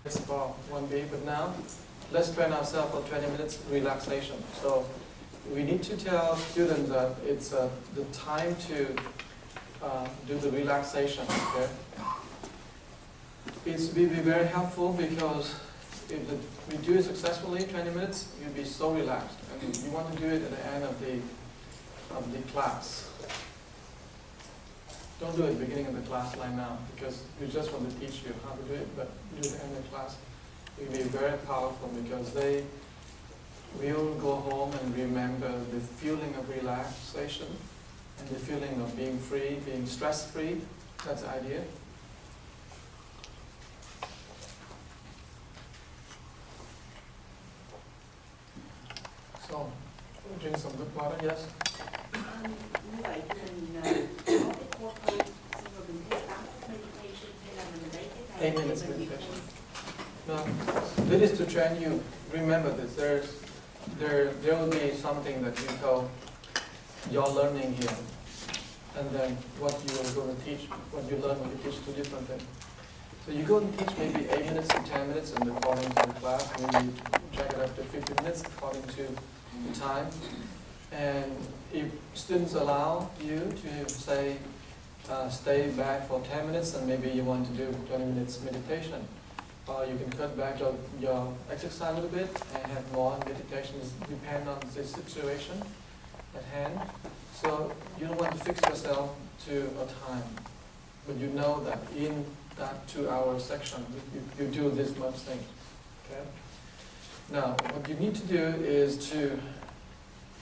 It's for 1B, but now let's train ourselves for 20 minutes relaxation. So we need to tell students that it's the time to do the relaxation. Okay? It will be very helpful because if we do it successfully, 20 minutes, you'll be so relaxed, and you want to do it at the end of the class. Don't do it at the beginning of the class like now, because we just want to teach you how to do it, but do it at the end of the class. It will be very powerful because they will go home and remember the feeling of relaxation and the feeling of being free, being stress-free. That's the idea. So, drink some good water, yes? Như vậy thì mình có cái course thôi, xong rồi mình theo 8 phút meditation hay là mình lấy cái này 8 minutes meditation. No, this is to train you. Remember this. There will be something that you call your learning here, and then what you are going to teach, what you learn when you teach two different things. So you go and teach maybe 8 minutes to 10 minutes, and according to the class, maybe drag it up to 50 minutes according to the time. And if students allow you to say, stay back for 10 minutes and maybe you want to do 20 minutes meditation, or you can cut back your exercise a little bit and have more meditations, depend on the situation at hand. So you don't want to fix yourself to a time, but you know that in that 2-hour section you do this much thing. Okay? Now what you need to do is to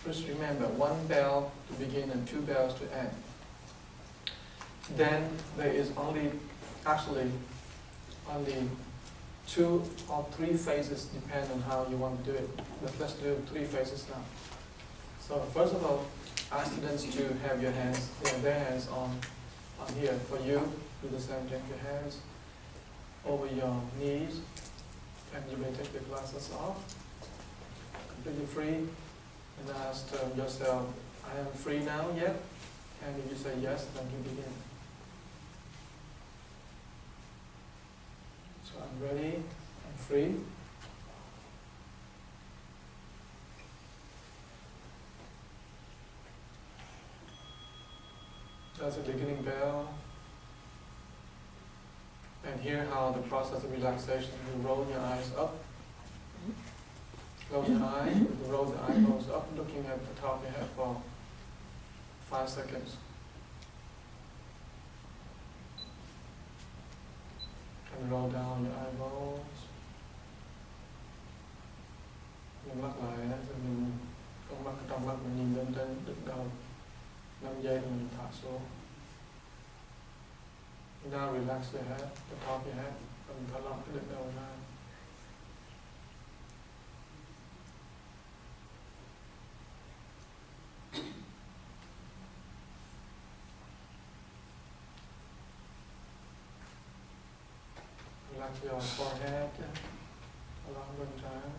first remember 1 bell to begin and 2 bells to end. Then there is actually only 2 or 3 phases, depend on how you want to do it. But let's do 3 phases now. So first of all, ask students to have their hands on here. For you, do the same thing. Your hands over your knees, and you may take the glasses off, completely free. And ask yourself, I am free now yet? And if you say yes, then you begin. So I'm ready, I'm free. That's the beginning bell. And hear how the process of relaxation, you roll your eyes up. Close your eye, roll the eyeballs up, looking at the top of your head for 5 seconds. And roll down your eyeballs. Nhắm mắt lại, rồi mình trong mắt mình nhìn lên trên đỉnh đầu. 5 giây rồi mình thả xuống. Now relax your head, the top of your head, và mình thả lỏng cái đỉnh đầu ra. Relax your forehead, along the time.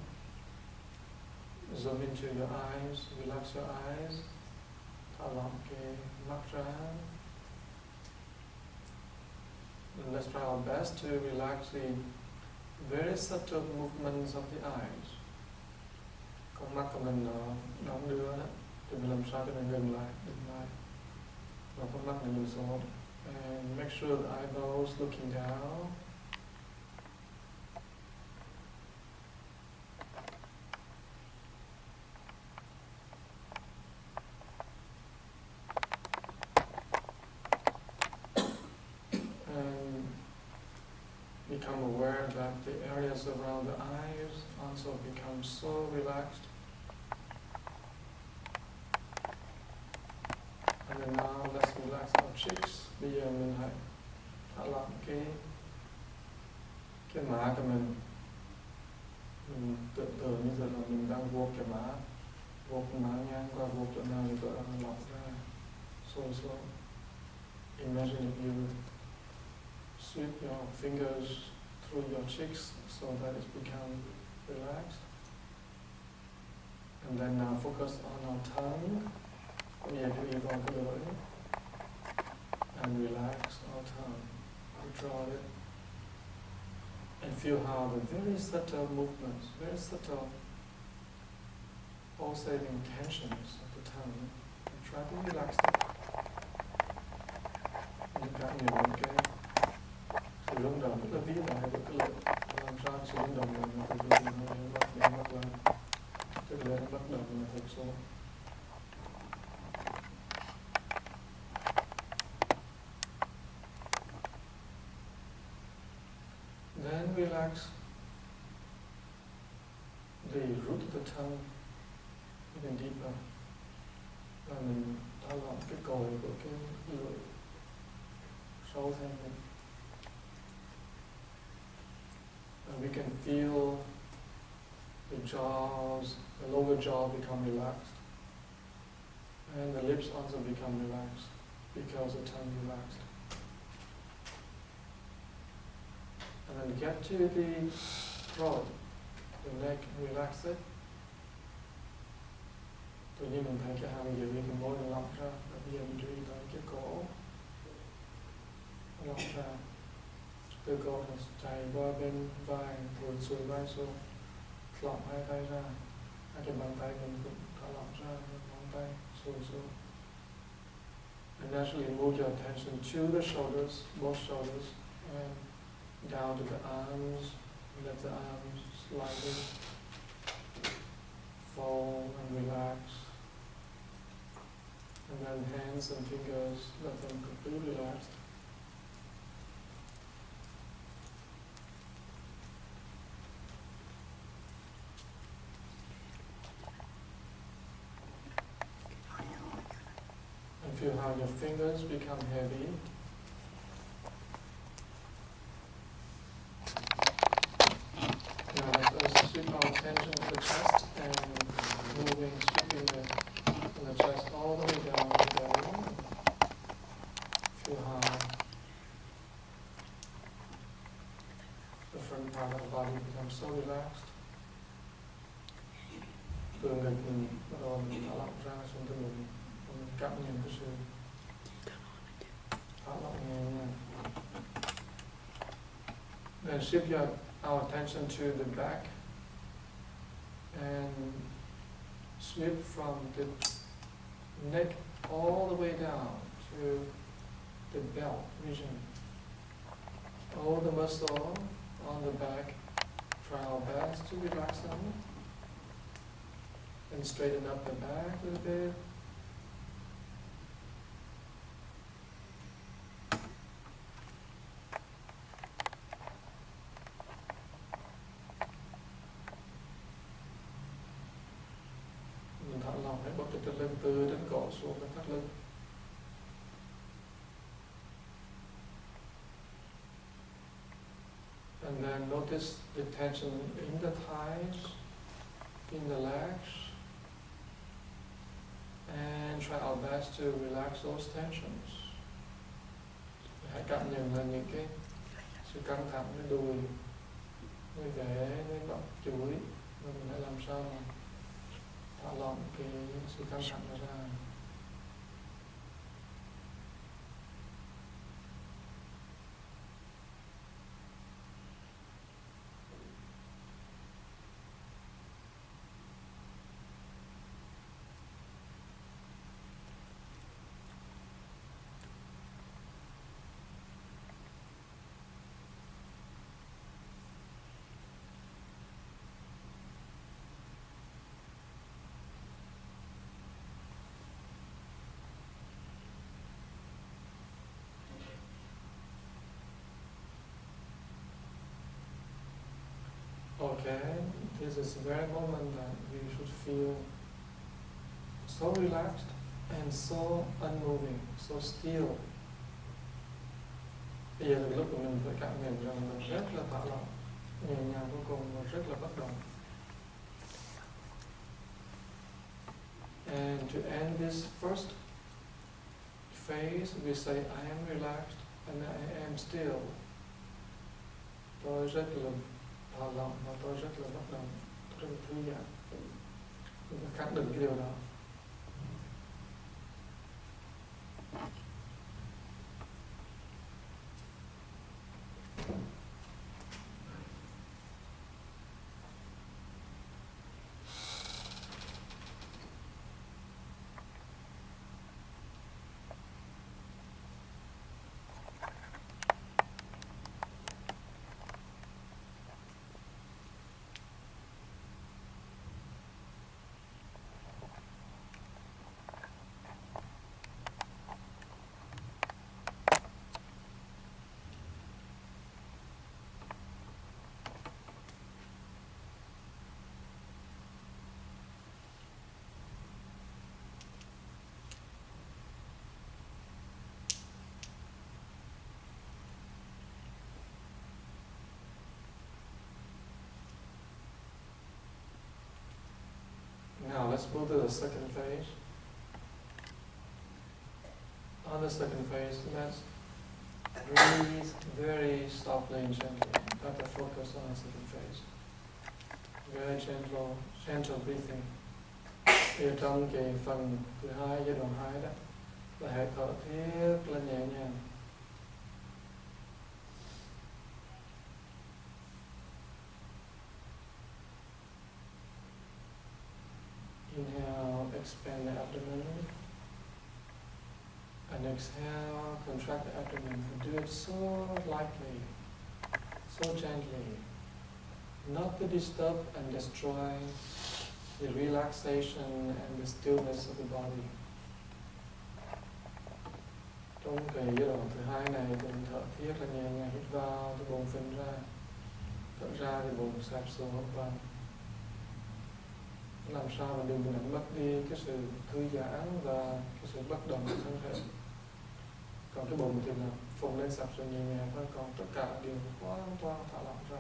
Zoom into your eyes, relax your eyes. Thả lỏng cái mắt ra. And let's try our best to relax the very subtle movements of the eyes. Con mắt của mình nó đóng đưa đó, thì mình làm sao cho mình ngừng lại. Và con mắt mình nhìn xuống. And make sure the eyeballs looking down. And become aware that the areas around the eyes also become so relaxed. And then now let's relax our cheeks. Bây giờ mình hãy thả lỏng cái má của mình. Mình tưởng tượng như là mình đang vuốt cái má ngang qua, vuốt chỗ nào thì chỗ đó nó lỏng ra, xuôi xuống. Imagine if you sweep your fingers through your cheeks so that it becomes relaxed. And then now focus on our tongue. Bây giờ chú ý vào cái lưỡi. And relax our tongue. Withdraw it. And feel how the very subtle movements, very subtle pulsating tensions of the tongue, and try to relax them. Những cảm nhận cái sự rung động rất là vĩ đại của cái lực, làm sao sự rung động này nó từ từ nó bắt lên, tức là nó bắt đầu là thật số. Then relax the root of the tongue even deeper. Và mình thả lỏng cái cội của cái lưỡi sâu thêm mình. And we can feel the jaws, the lower jaw become relaxed. And the lips also become relaxed because the tongue relaxed. And then get to the throat, the neck, relax it. Tự nhiên mình thấy cái hàm dưới cái môi nó lỏng ra, bây giờ mình chú ý tới cái cổ nó lỏng ra. Từ cổ nó chạy qua bên vai, rồi xuôi vai xuống, lỏng hai tay ra. Hai cái bàn tay mình cũng thả lỏng ra, ngón tay xuôi xuống. And naturally move your attention to the shoulders, both shoulders, and down to the arms, let the arms slightly fall and relax. And then hands and fingers, let them completely relaxed. And feel how your fingers become heavy. Now let us sweep our attention to the chest and moving, sweeping the chest all the way down to the belly. Feel how the front part of the body becomes so relaxed. Từ ngực mình bắt đầu mình thả lỏng ra xuống từ ngực mình cảm nhận cái sự thả lỏng nhẹ nhàng. Then shift our attention to the back and sweep from the neck all the way down to the belt region. All the muscle on the back, try our best to relax them. And straighten up the back a little bit. Mình thả lỏng hãy bật cái thắt lưng từ đến cổ xuống cái thắt lưng. And then notice the tension in the thighs, in the legs. And try our best to relax those tensions. Hãy cảm nhận là những cái sự căng thẳngในđùi, nơi ghế, nơi bắp chuối, và mình hãy làm sao mà thả lỏng cái sự căng thẳng đó ra. Okay, this is the very moment that we should feel so relaxed and so unmoving, so still. Bây giờ là lúc của mình phải cảm nhận rằng mình rất là thả lỏng, nhẹ nhàng vô cùng và rất là bất động. And to end this first phase, we say, I am relaxed and I am still. Tôi rất là thả lỏng và tôi rất là bất động, rất là thư giãn. Chúng ta khẳng định cái điều đó. let's move to the second phase. On the second phase, let's breathe very softly and gently. That's the focus on the second phase. Very gentle breathing. Ở trong cái phần thứ hai, giai đoạn 2 đó, là hãy thở thiết là nhẹ nhàng. Inhale, expand the abdomen. And exhale, contract the abdomen. And do it so lightly, so gently. Not to disturb and destroy the relaxation and the stillness of the body. Trong cái giai đoạn thứ hai này, mình thở thiết là nhẹ nhàng, hít vào thì bụng phình ra, thở ra thì bụng xẹp xuống hông vào. Làm sao mà đừng đánh mất đi cái sự thư giãn và cái sự bất động của thân thể. Còn cái bụng thì là phồng lên sập xuống nhẹ nhàng thôi, còn tất cả đều hoàn toàn thả lỏng ra.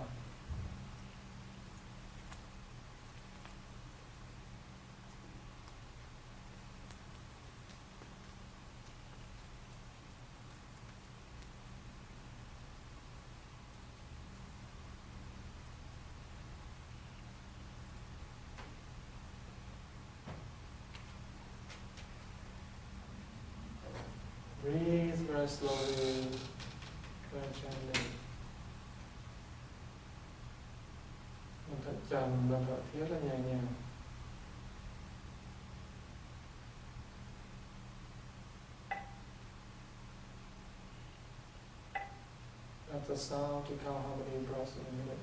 Breathe very slowly, very gently. Mình thở chậm và thở thiết là nhẹ nhàng. That's the sound to count how many breaths in a minute.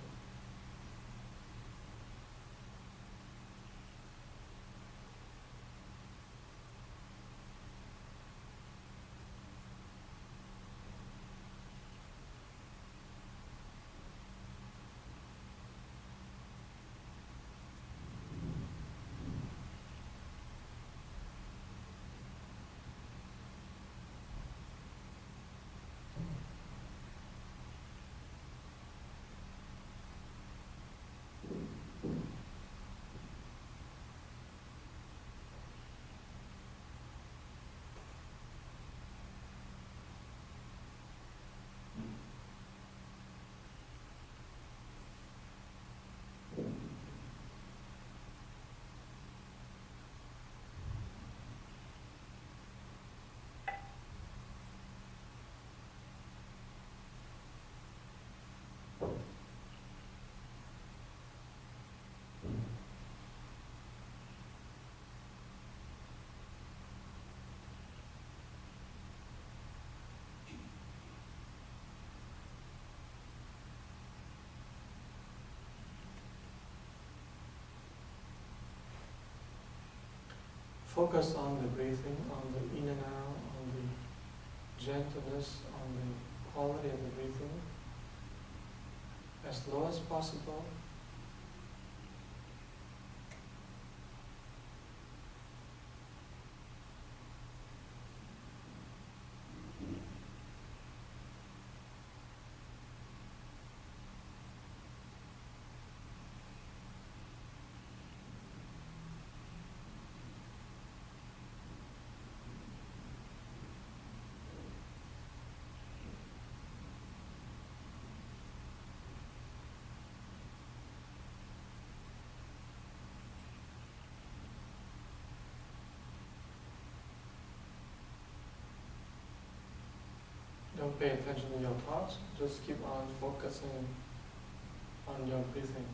Focus on the breathing, on the in and out, on the gentleness, on the quality of the breathing, as low as possible. Don't pay attention to your thoughts, just keep on focusing on your breathing.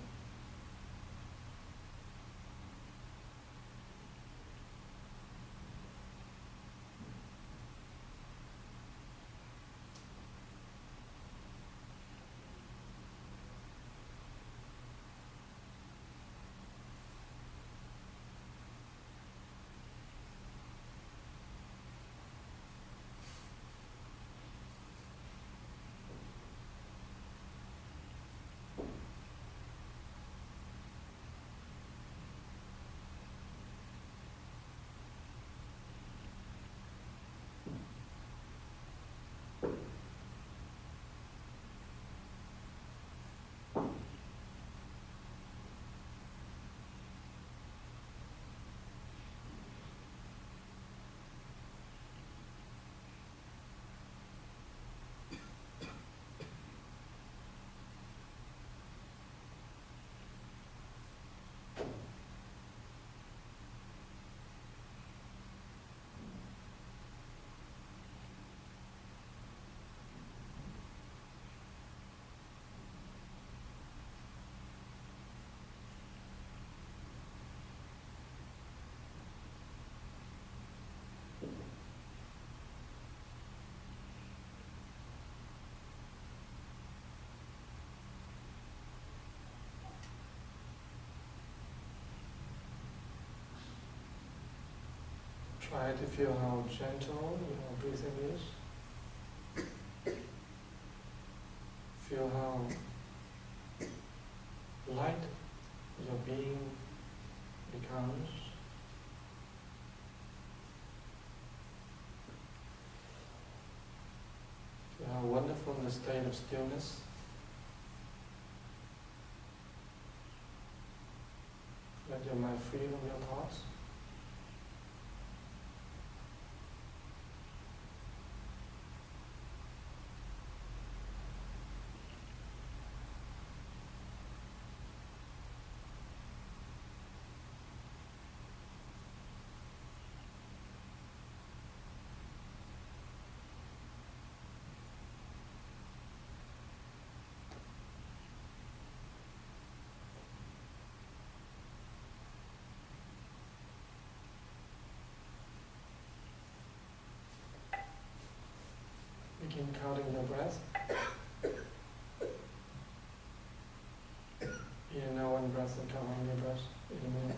Try to feel how gentle your breathing is. Feel how light your being becomes. Feel how wonderful the state of stillness. Let your mind free from your thoughts. Begin counting your breath. Inhale one breath and count how many breaths in a minute.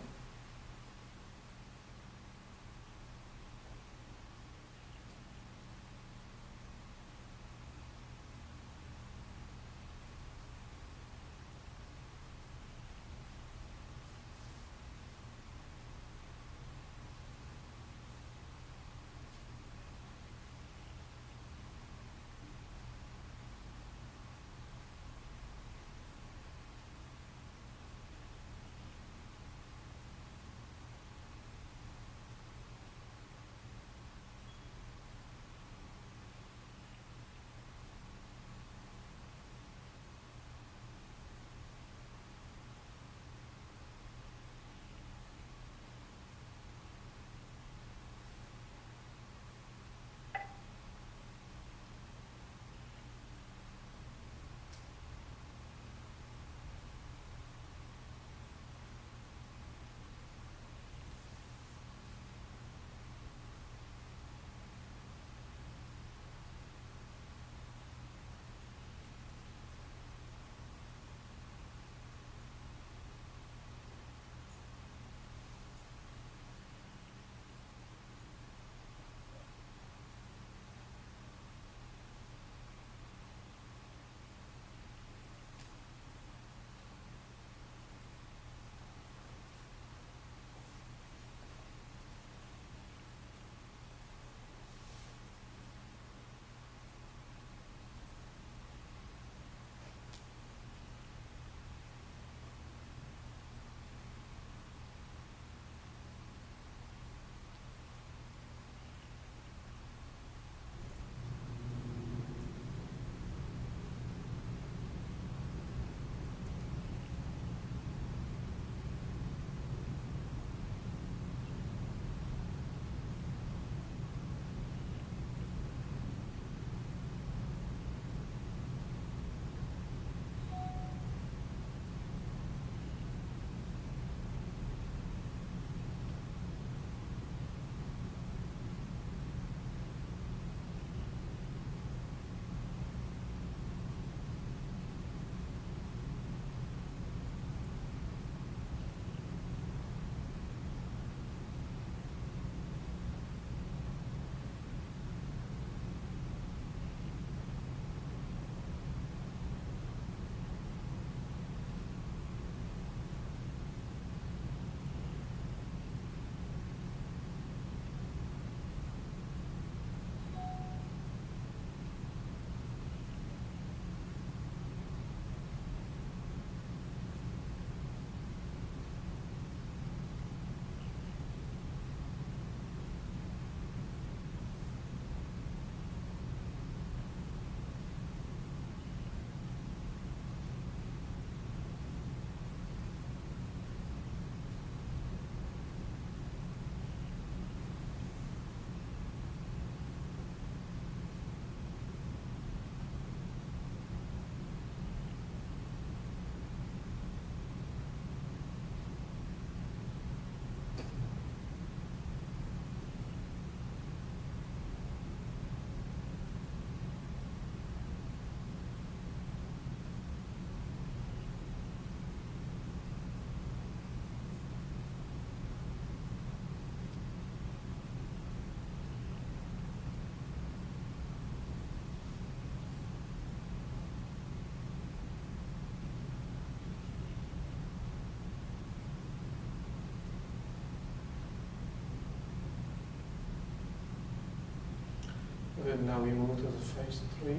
Okay, now we move to the phase 3.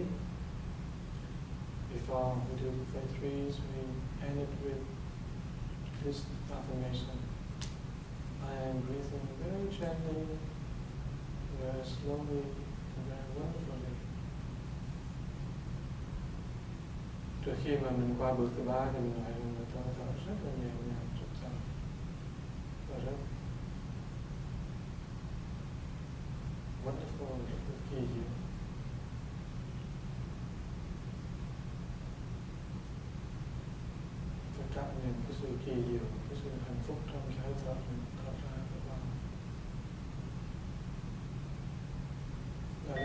Before we do the phase 3s, we end it with this affirmation. I am breathing very gently, very slowly, and very wonderfully. Trước khi mà mình qua bước thứ 3 thì mình nói là tôi thở rất là nhẹ nhàng, rất chậm và rất wonderful, rất là kỳ diệu. Phải cảm nhận cái sự kỳ diệu, cái sự hạnh phúc trong cái hơi thở mình thở ra và vào. Now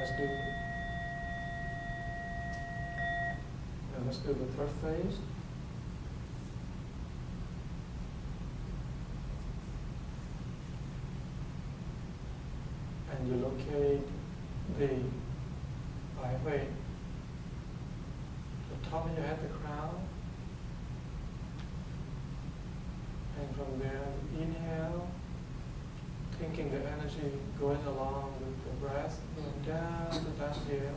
let's do the third phase. And you locate the body weight, the top of your head, the crown, and from there inhale, thinking the energy going along with the breath, going down here,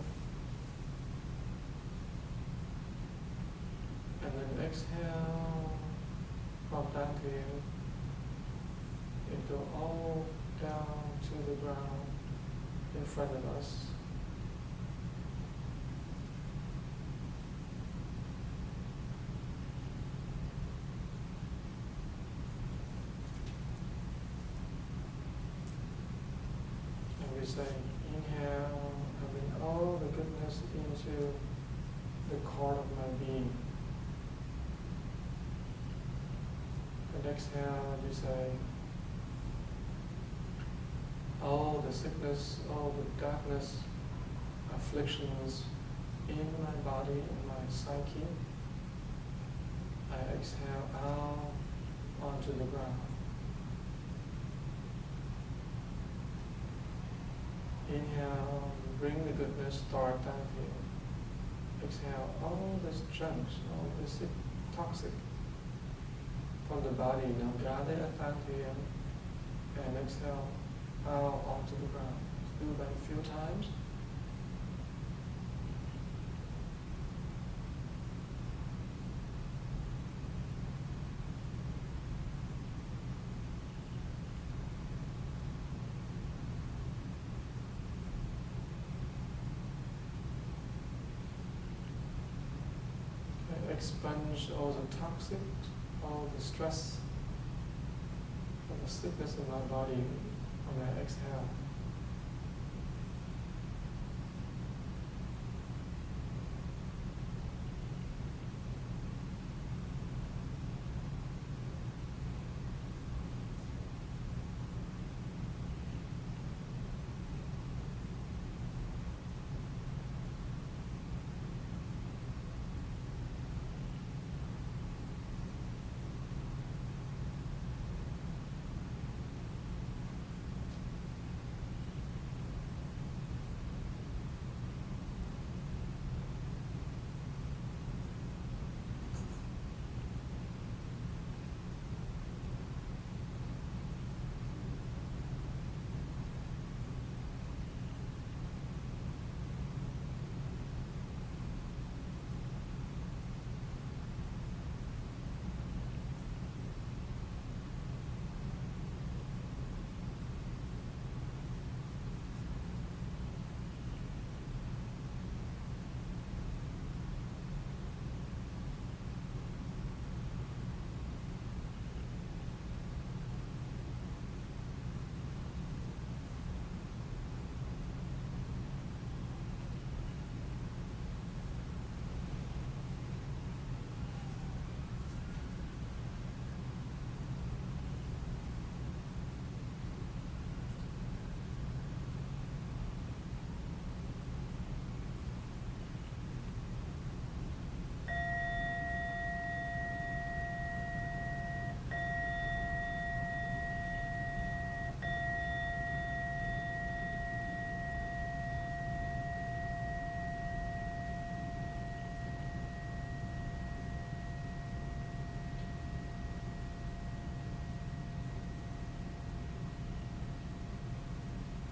and then exhale from down here, it go all down to the ground in front of us. And we say, inhale, and bring all the goodness into the core of my being. And exhale, we say, all the sickness, all the darkness, afflictions in my body, in my psyche, I exhale out onto the ground. Inhale, bring the goodness, start down here. Exhale all this junk, all this toxic from the body, now gather it down here and exhale out onto the ground. Do that a few times. And expunge all the toxic, all the stress, all the sickness in my body. When I exhale.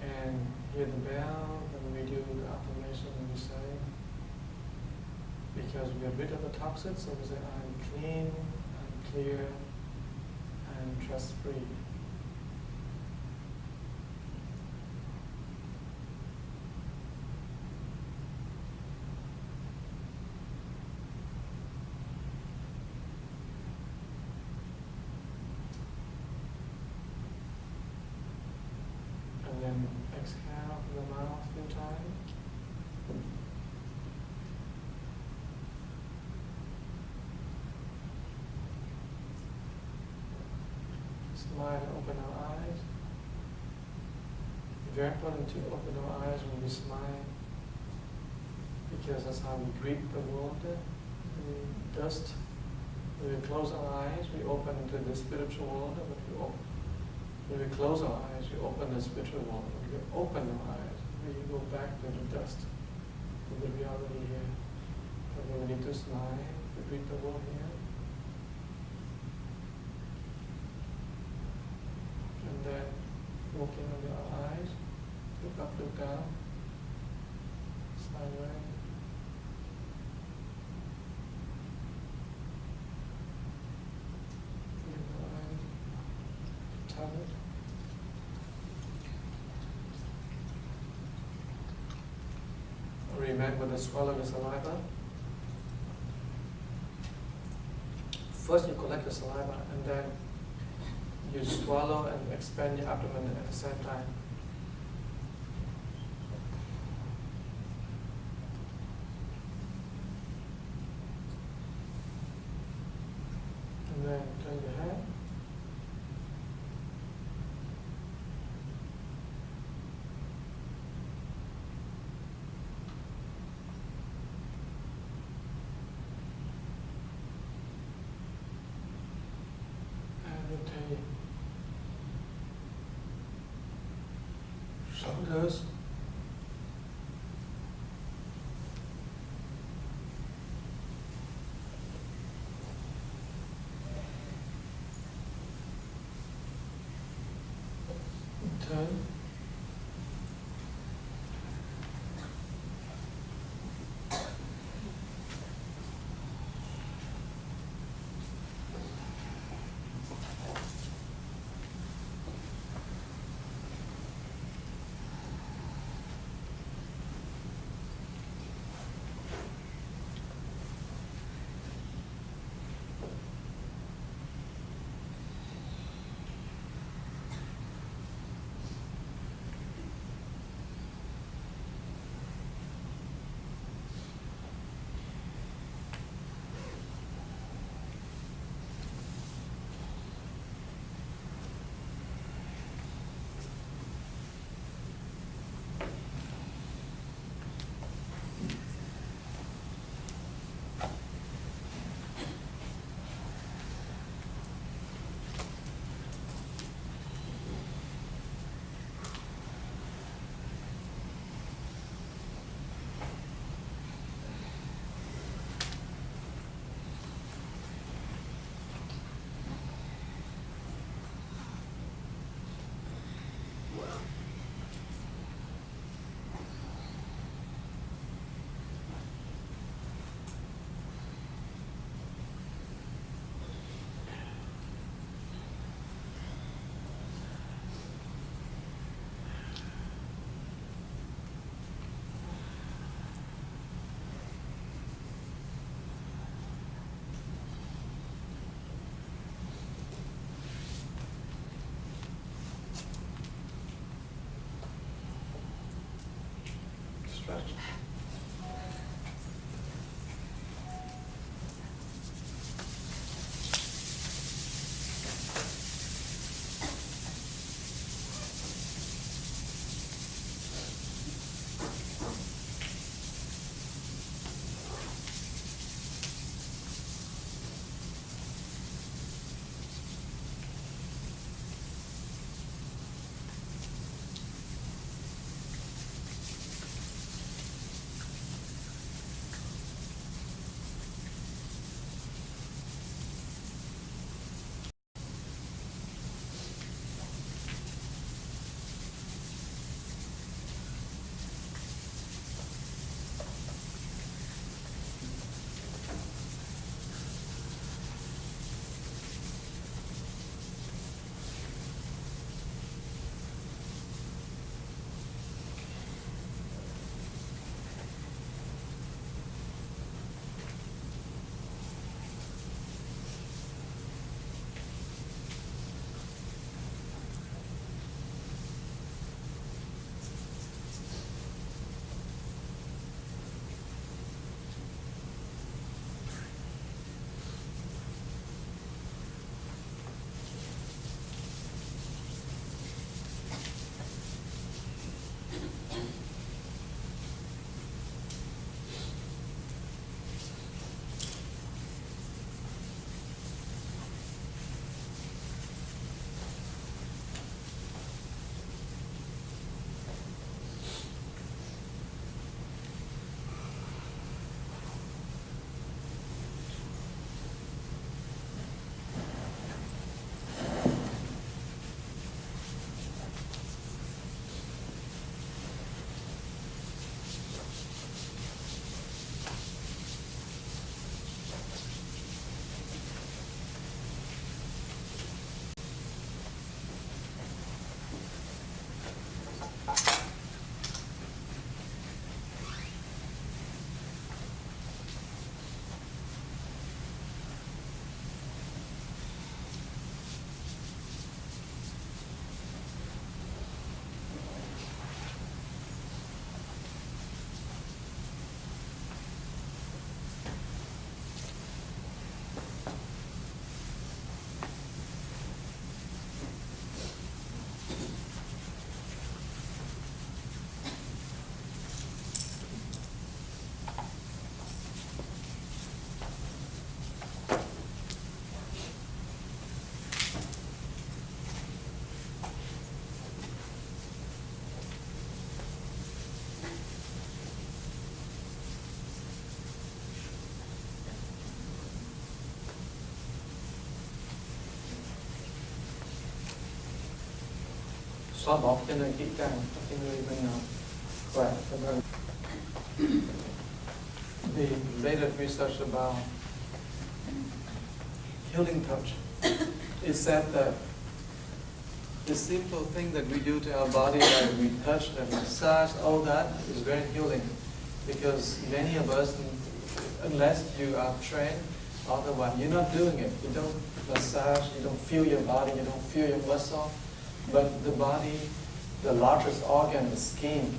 And hear the bell, and we do the affirmation we say, because we are rid of the toxins, so we say, I'm clean, I'm clear, and stress-free. And then exhale through the mouth 3 times. Smile and open our eyes. Very important to open our eyes when we smile, because that's how we greet the world, the dust. When we close our eyes, we open into the spiritual world. When we close our eyes, we open the spiritual world. When we open our eyes, we go back to the dust, to the reality here. And we need to smile to greet the world here. And then, looking under our eyes, look up, look down, sideways. Keep the eyes covered. Remember to swallow the saliva. First you collect the saliva and then you swallow and expand your abdomen at the same time. And then turn your head. Rotate shoulders, turn, stretch. xóa bỏ cho nên kỹ càng cho người mình khỏe vân vân. The latest research about healing touch, it said that the simple thing that we do to our body, like we touch and massage, all that is very healing. Because many of us, unless you are trained, otherwise you're not doing it. You don't massage, you don't feel your body, you don't feel your muscle. But the body, the largest organ, the skin,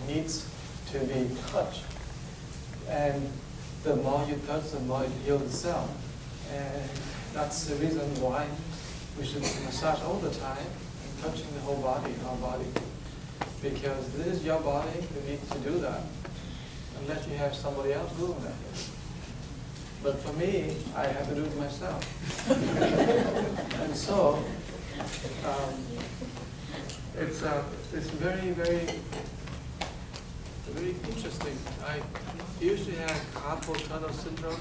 needs to be touched. And the more you touch, the more it heals itself. And that's the reason why we should massage all the time and touching the whole body, our body. Because this is your body, you need to do that. Unless you have somebody else doing that. But for me, I have to do it myself. And so, it's very, very, very interesting. I used to have carpal tunnel syndrome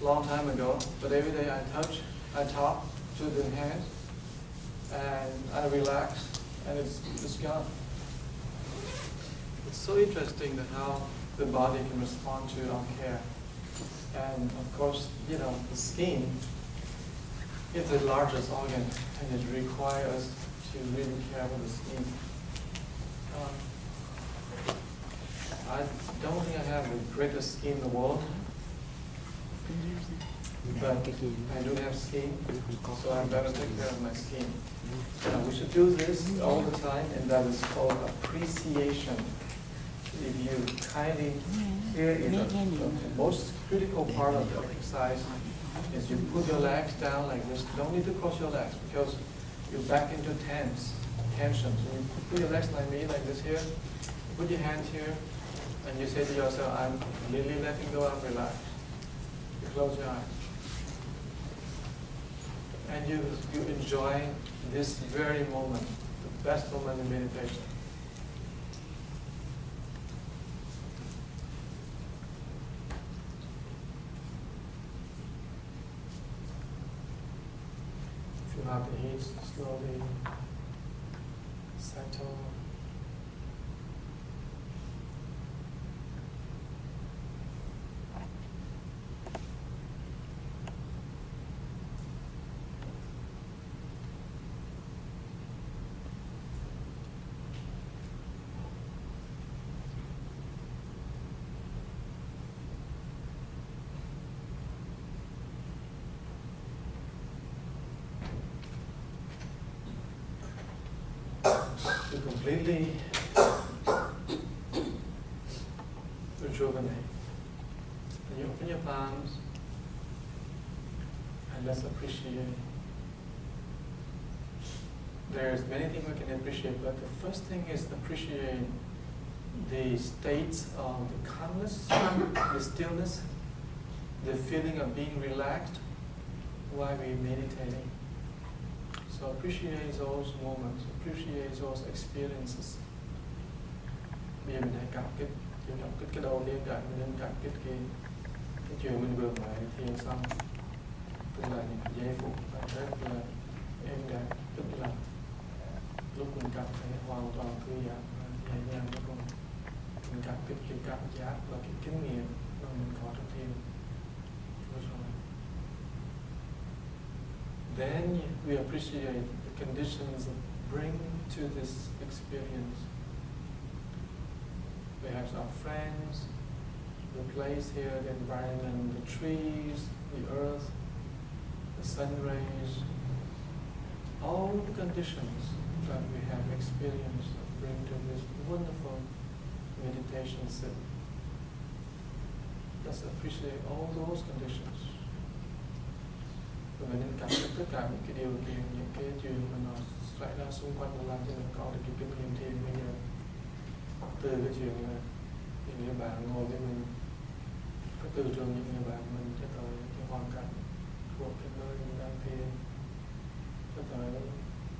a long time ago, but every day I touch, I talk to the hands, and I relax, and it's gone. It's so interesting that how the body can respond to our care. And of course, you know, the skin is the largest organ, and it requires us to really care for the skin. I don't think I have the greatest skin in the world, but I do have skin, so I better take care of my skin. We should do this all the time, and that is called appreciation. If you kindly hear it, the most critical part of the exercise is you put your legs down like this. You don't need to cross your legs because you're back into tension. So you put your legs like me, like this here. You put your hands here, and you say to yourself, I'm really letting go, I'm relaxed. You close your eyes. And you enjoy this very moment, the best moment in meditation. If you have the heat, slowly settle. To completely rejuvenate. And you open your palms and let's appreciate. There's many things we can appreciate, but the first thing is appreciate the states of the calmness, the stillness, the feeling of being relaxed while we're meditating. So appreciate those moments, appreciate those experiences. Bây giờ mình hãy cảm kích cái đầu tiên cả, mình nên cảm kích cái chuyện mình vừa mới thiền xong. Tức là những giây phút rất là êm đềm, tức là lúc mình cảm thấy hoàn toàn thư giãn và nhẹ nhàng vô cùng. Mình cảm kích cái cảm giác và cái kinh nghiệm mà mình có trong thiền. Then we appreciate the conditions that bring to this experience. Perhaps our friends, the place here, the environment, the trees, the earth, the sun rays, all the conditions that we have experienced that bring to this wonderful meditation sit. Let's appreciate all those conditions. Và mình nên cảm nhận tất cả những cái điều kiện, những cái chuyện mà nó xảy ra xung quanh và làm cho mình có được cái kinh nghiệm thiền bây giờ. Từ cái chuyện là những người bạn ngồi với mình, từ trường những người bạn mình cho tới cái hoàn cảnh của cái nơi mình đang thiền, cho tới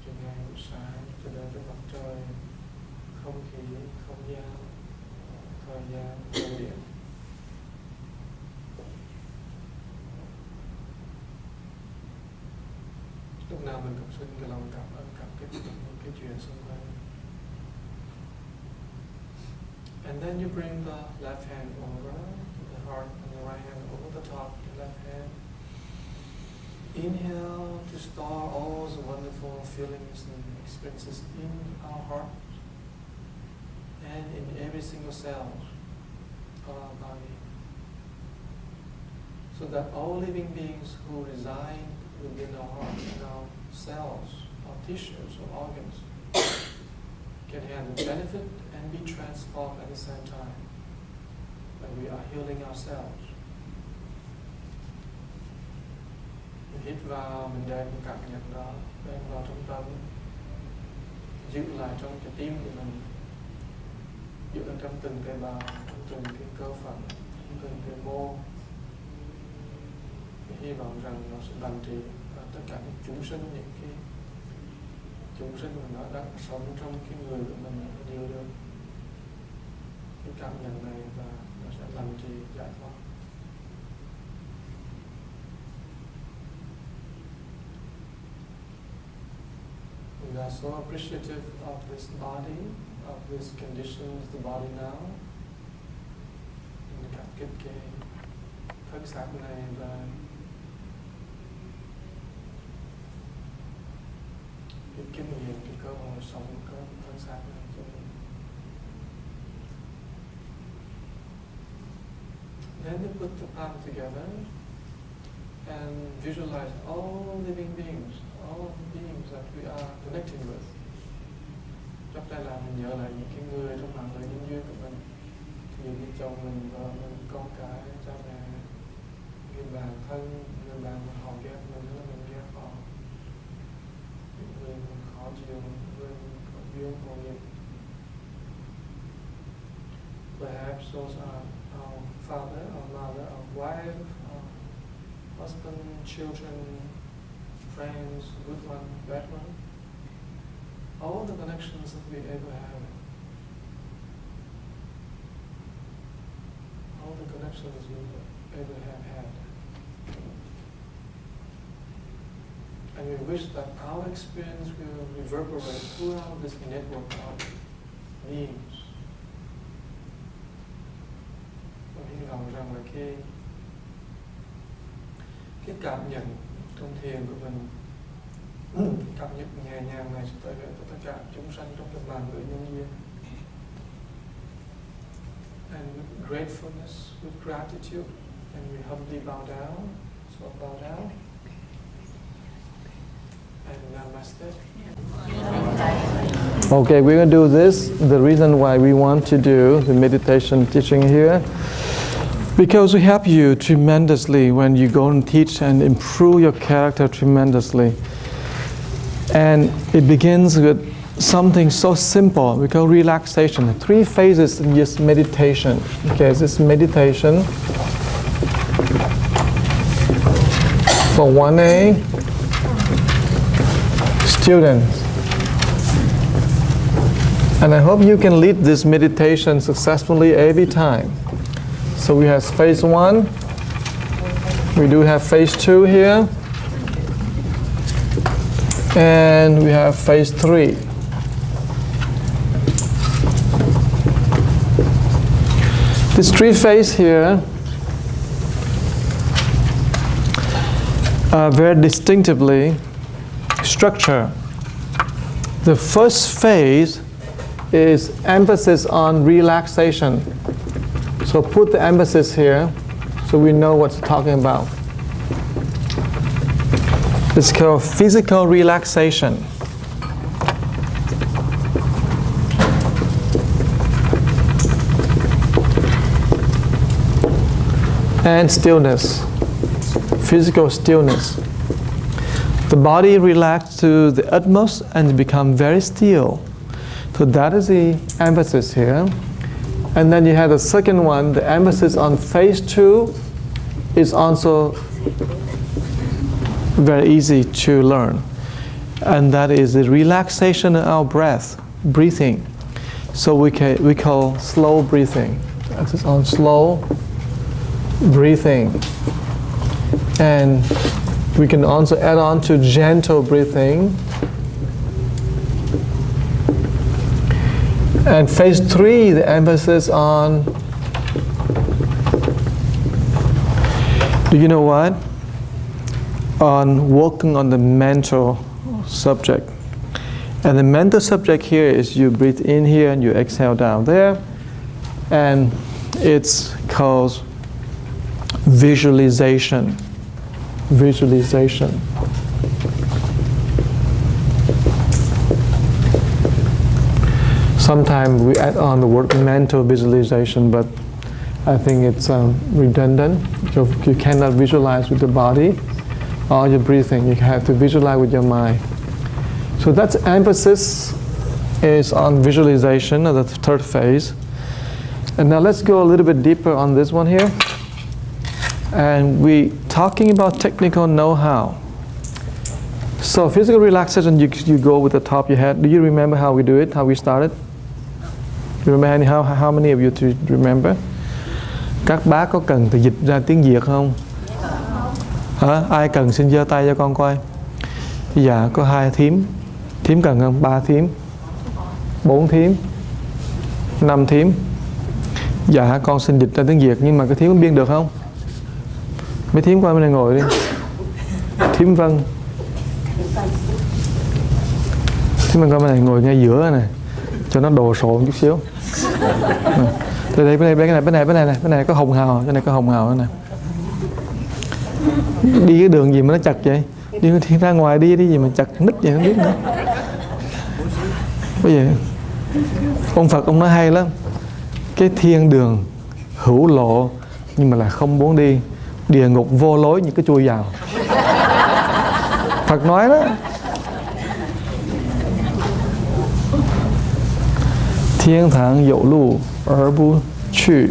chuyện ngày buổi sáng, cho tới cái mặt trời, không khí, không gian, thời gian, thời điểm. Lúc nào mình cũng xin cái lòng cảm ơn, cảm cái chuyện xung quanh. And then you bring the left hand over the heart and the right hand over the top of the left hand. Inhale to store all the wonderful feelings and experiences in our heart and in every single cell of our body. So that all living beings who reside within our heart and our cells, our tissues, or organs, can have the benefit and be transformed at the same time when we are healing ourselves. Mình hít vào, mình đem cảm nhận đó, đem vào trong tâm, giữ lại trong cái tim của mình, giữ ở trong từng tế bào, trong từng cái cơ phận, trong từng cái mô. Mình hy vọng rằng nó sẽ lành trị tất cả những chúng sinh, những cái chúng sinh mà nó đang sống trong cái người của mình đều được cái cảm nhận này và nó sẽ lành trị giải thoát. We are so appreciative of this body, of this condition of the body now. Mình cảm kích cái thân xác này và cái kinh nghiệm, cái cơ hội sống của thân xác này cho mình. Then you put the palm together and visualize all living beings, all beings that we are connecting with. Trong đây là mình nhớ lại những cái người trong mạng lưới nhân duyên của mình, như cái chồng mình, vợ mình, con cái, cha mẹ, người bạn thân, người bạn mà họ ghét mình, là mình ghét họ. Những người mình khó chịu, những người mình có duyên có nghiệp. Perhaps those are our father, our mother, our wife, our husband, children, friends, good one, bad one. All the connections that we ever have. All the connections we ever have had. And we wish that our experience will reverberate throughout this network of beings. Và hy vọng rằng là cái cảm nhận trong thiền của mình, cảm nhận nhẹ nhàng này sẽ tới với tất cả chúng sanh trong cái mạng lưới nhân duyên. And with gratefulness, with gratitude, and we humbly bow down, so bow down. And namaste. Okay, we're going to do this. The reason why we want to do the meditation teaching here, because we help you tremendously when you go and teach and improve your character tremendously. And it begins with something so simple. We call relaxation. 3 phases in this meditation. Okay, this meditation for 1A students. And I hope you can lead this meditation successfully every time. So we have phase 1. We do have phase 2 here. And we have phase 3. This 3 phase here are very distinctively structured. The first phase is emphasis on relaxation. So put the emphasis here so we know what it's talking about. It's called physical relaxation. And stillness, physical stillness. The body relaxes to the utmost and become very still. So that is the emphasis here. And then you have the second one, the emphasis on phase 2 is also very easy to learn. And that is the relaxation of our breath, breathing. So we call slow breathing. Emphasis on slow breathing. And we can also add on to gentle breathing. And phase 3, the emphasis on, do you know what? On working on the mental subject. And the mental subject here is you breathe in here and you exhale down there. And it's called visualization. Visualization. Sometimes we add on the word mental visualization, but I think it's redundant. So you cannot visualize with the body or your breathing. You have to visualize with your mind. So that's emphasis is on visualization of the third phase. And now let's go a little bit deeper on this one here. And we talking about technical know-how. So physical relaxation, you go with the top of your head. Do you remember how we do it, how we started? You remember how many of you to remember? Các bác có cần phải dịch ra tiếng Việt không? Hả? Ai cần xin giơ tay cho con coi. Dạ, có 2 thím. Thím cần không? 3 thím. 4 thím. 5 thím. Dạ, con xin dịch ra tiếng Việt, nhưng mà cái thím có biên được không? Mấy thím qua bên này ngồi đi. Thím Vân. Thím Vân qua bên này ngồi ngay giữa này, cho nó đồ sộ một chút xíu. Đây, bên này có hồng hào, bên này có hồng hào này. Đi cái đường gì mà nó chật vậy? Đi ra ngoài đi gì mà chật nít vậy không biết nữa. Bây giờ ông Phật ông nói hay lắm. Cái thiên đường hữu lộ nhưng mà là không muốn đi, địa ngục vô lối như cái chui vào. Phật nói đó. Thiên堂有路而不去，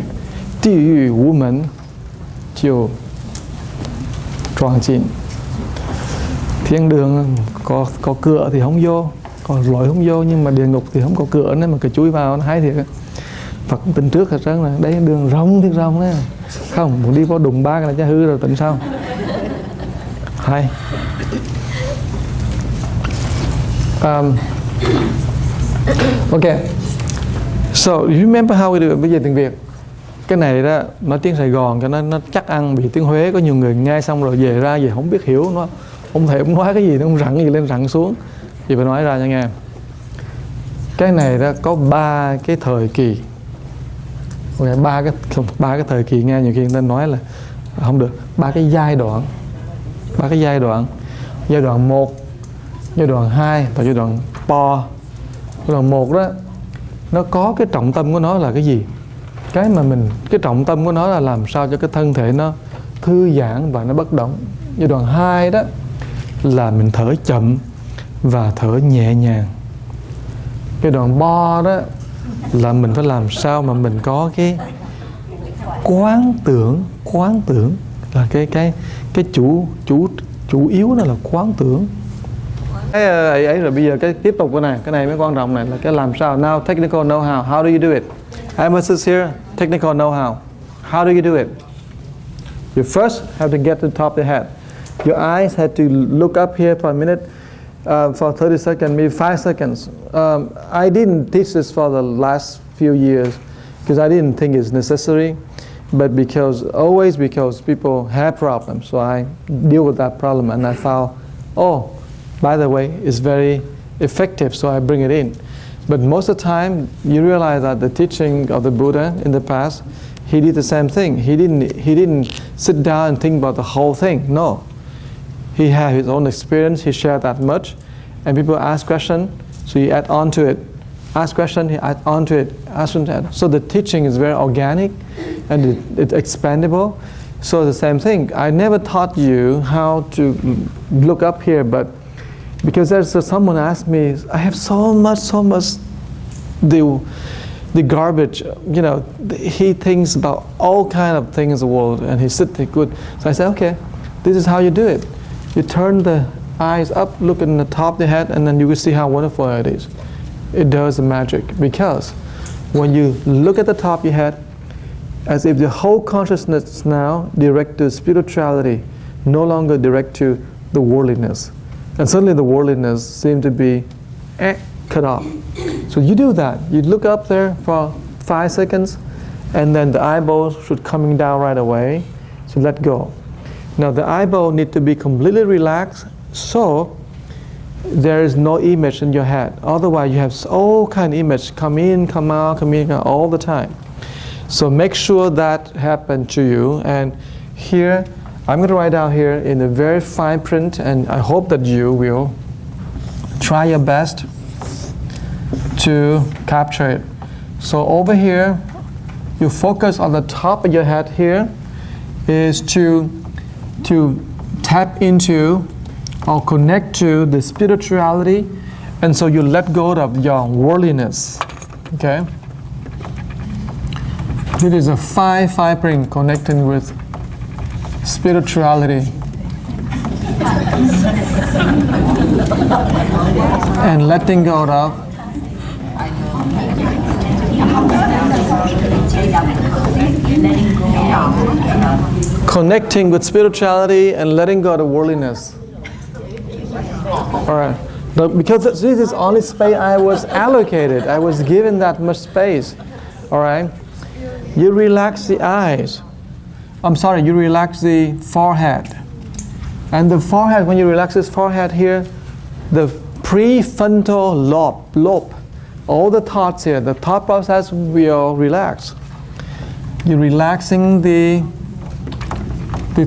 地狱无门就撞进. Thiên đường có cửa thì không vô, có lối không vô, nhưng mà địa ngục thì không có cửa nên mà cái chui vào nó hay thiệt. Phật tin trước hết trơn là đây đường rộng thì rộng đấy. Không, muốn đi vào đùng 3 cái là cho hư rồi tỉnh sao. Hay. Okay. So, you remember how we do it? Bây giờ tiếng Việt. Cái này đó, nói tiếng Sài Gòn cho nó chắc ăn, bị tiếng Huế có nhiều người nghe xong rồi về ra về không biết hiểu nó. Ông thầy ông nói cái gì nó ông rặn gì lên rặn xuống. Thì phải nói ra cho nghe. Cái này đó có 3 cái thời kỳ. Okay, 3 cái thời kỳ nghe nhiều khi người ta nói là không được. 3 cái giai đoạn. 3 cái giai đoạn. Giai đoạn 1, giai đoạn 2 và giai đoạn po. Giai đoạn 1 đó nó có cái trọng tâm của nó là cái gì? Cái trọng tâm của nó là làm sao cho cái thân thể nó thư giãn và nó bất động. Giai đoạn 2 đó là mình thở chậm và thở nhẹ nhàng. Cái đoạn bo đó là mình phải làm sao mà mình có cái quán tưởng là cái chủ yếu đó là quán tưởng. Cái ấy rồi bây giờ cái tiếp tục cái này mới quan trọng này là cái làm sao. Now technical know-how, how do you do it? Emphasis here, technical know-how. How do you do it? You first have to get to the top of the head. Your eyes had to look up here for a minute, for 30 seconds, maybe 5 seconds. I didn't teach this for the last few years because I didn't think it's necessary, but because people have problems, so I deal with that problem and I found, by the way, it's very effective, so I bring it in. But most of the time, you realize that the teaching of the Buddha in the past, he did the same thing. He didn't sit down and think about the whole thing. No, he had his own experience. He shared that much, and people ask questions, so he add on to it. Ask question, he add on to it. Ask on to it. So the teaching is very organic, and it's expandable. So the same thing. I never taught you how to look up here, but because there's someone asked me, I have so much the garbage, you know, he thinks about all kind of things in the world and he sits there good. So I said, okay, this is how you do it. You turn the eyes up, look in the top of the head, and then you will see how wonderful it is. It does the magic, because when you look at the top of your head, as if the whole consciousness now direct to spirituality, no longer direct to the worldliness. And suddenly the worldliness seemed to be cut off. So you do that. You look up there for 5 seconds, and then the eyeball should coming down right away. So let go. Now the eyeball need to be completely relaxed, so there is no image in your head. Otherwise, you have all kind of image come in, come out, come in, come out all the time. So make sure that happens to you. And here, I'm going to write down here in a very fine print, and I hope that you will try your best to capture it. So over here, you focus on the top of your head here, is to tap into or connect to the spirituality, and so you let go of your worldliness. Okay? This is a fine print connecting with spirituality. And letting go of connecting with spirituality and letting go of the worldliness. All right. Now, because this is only space I was allocated, I was given that much space. All right. You relax the eyes. You relax the forehead. And the forehead, when you relax this forehead here, the prefrontal lobe, all the thoughts here, the thought process will relax. You're relaxing the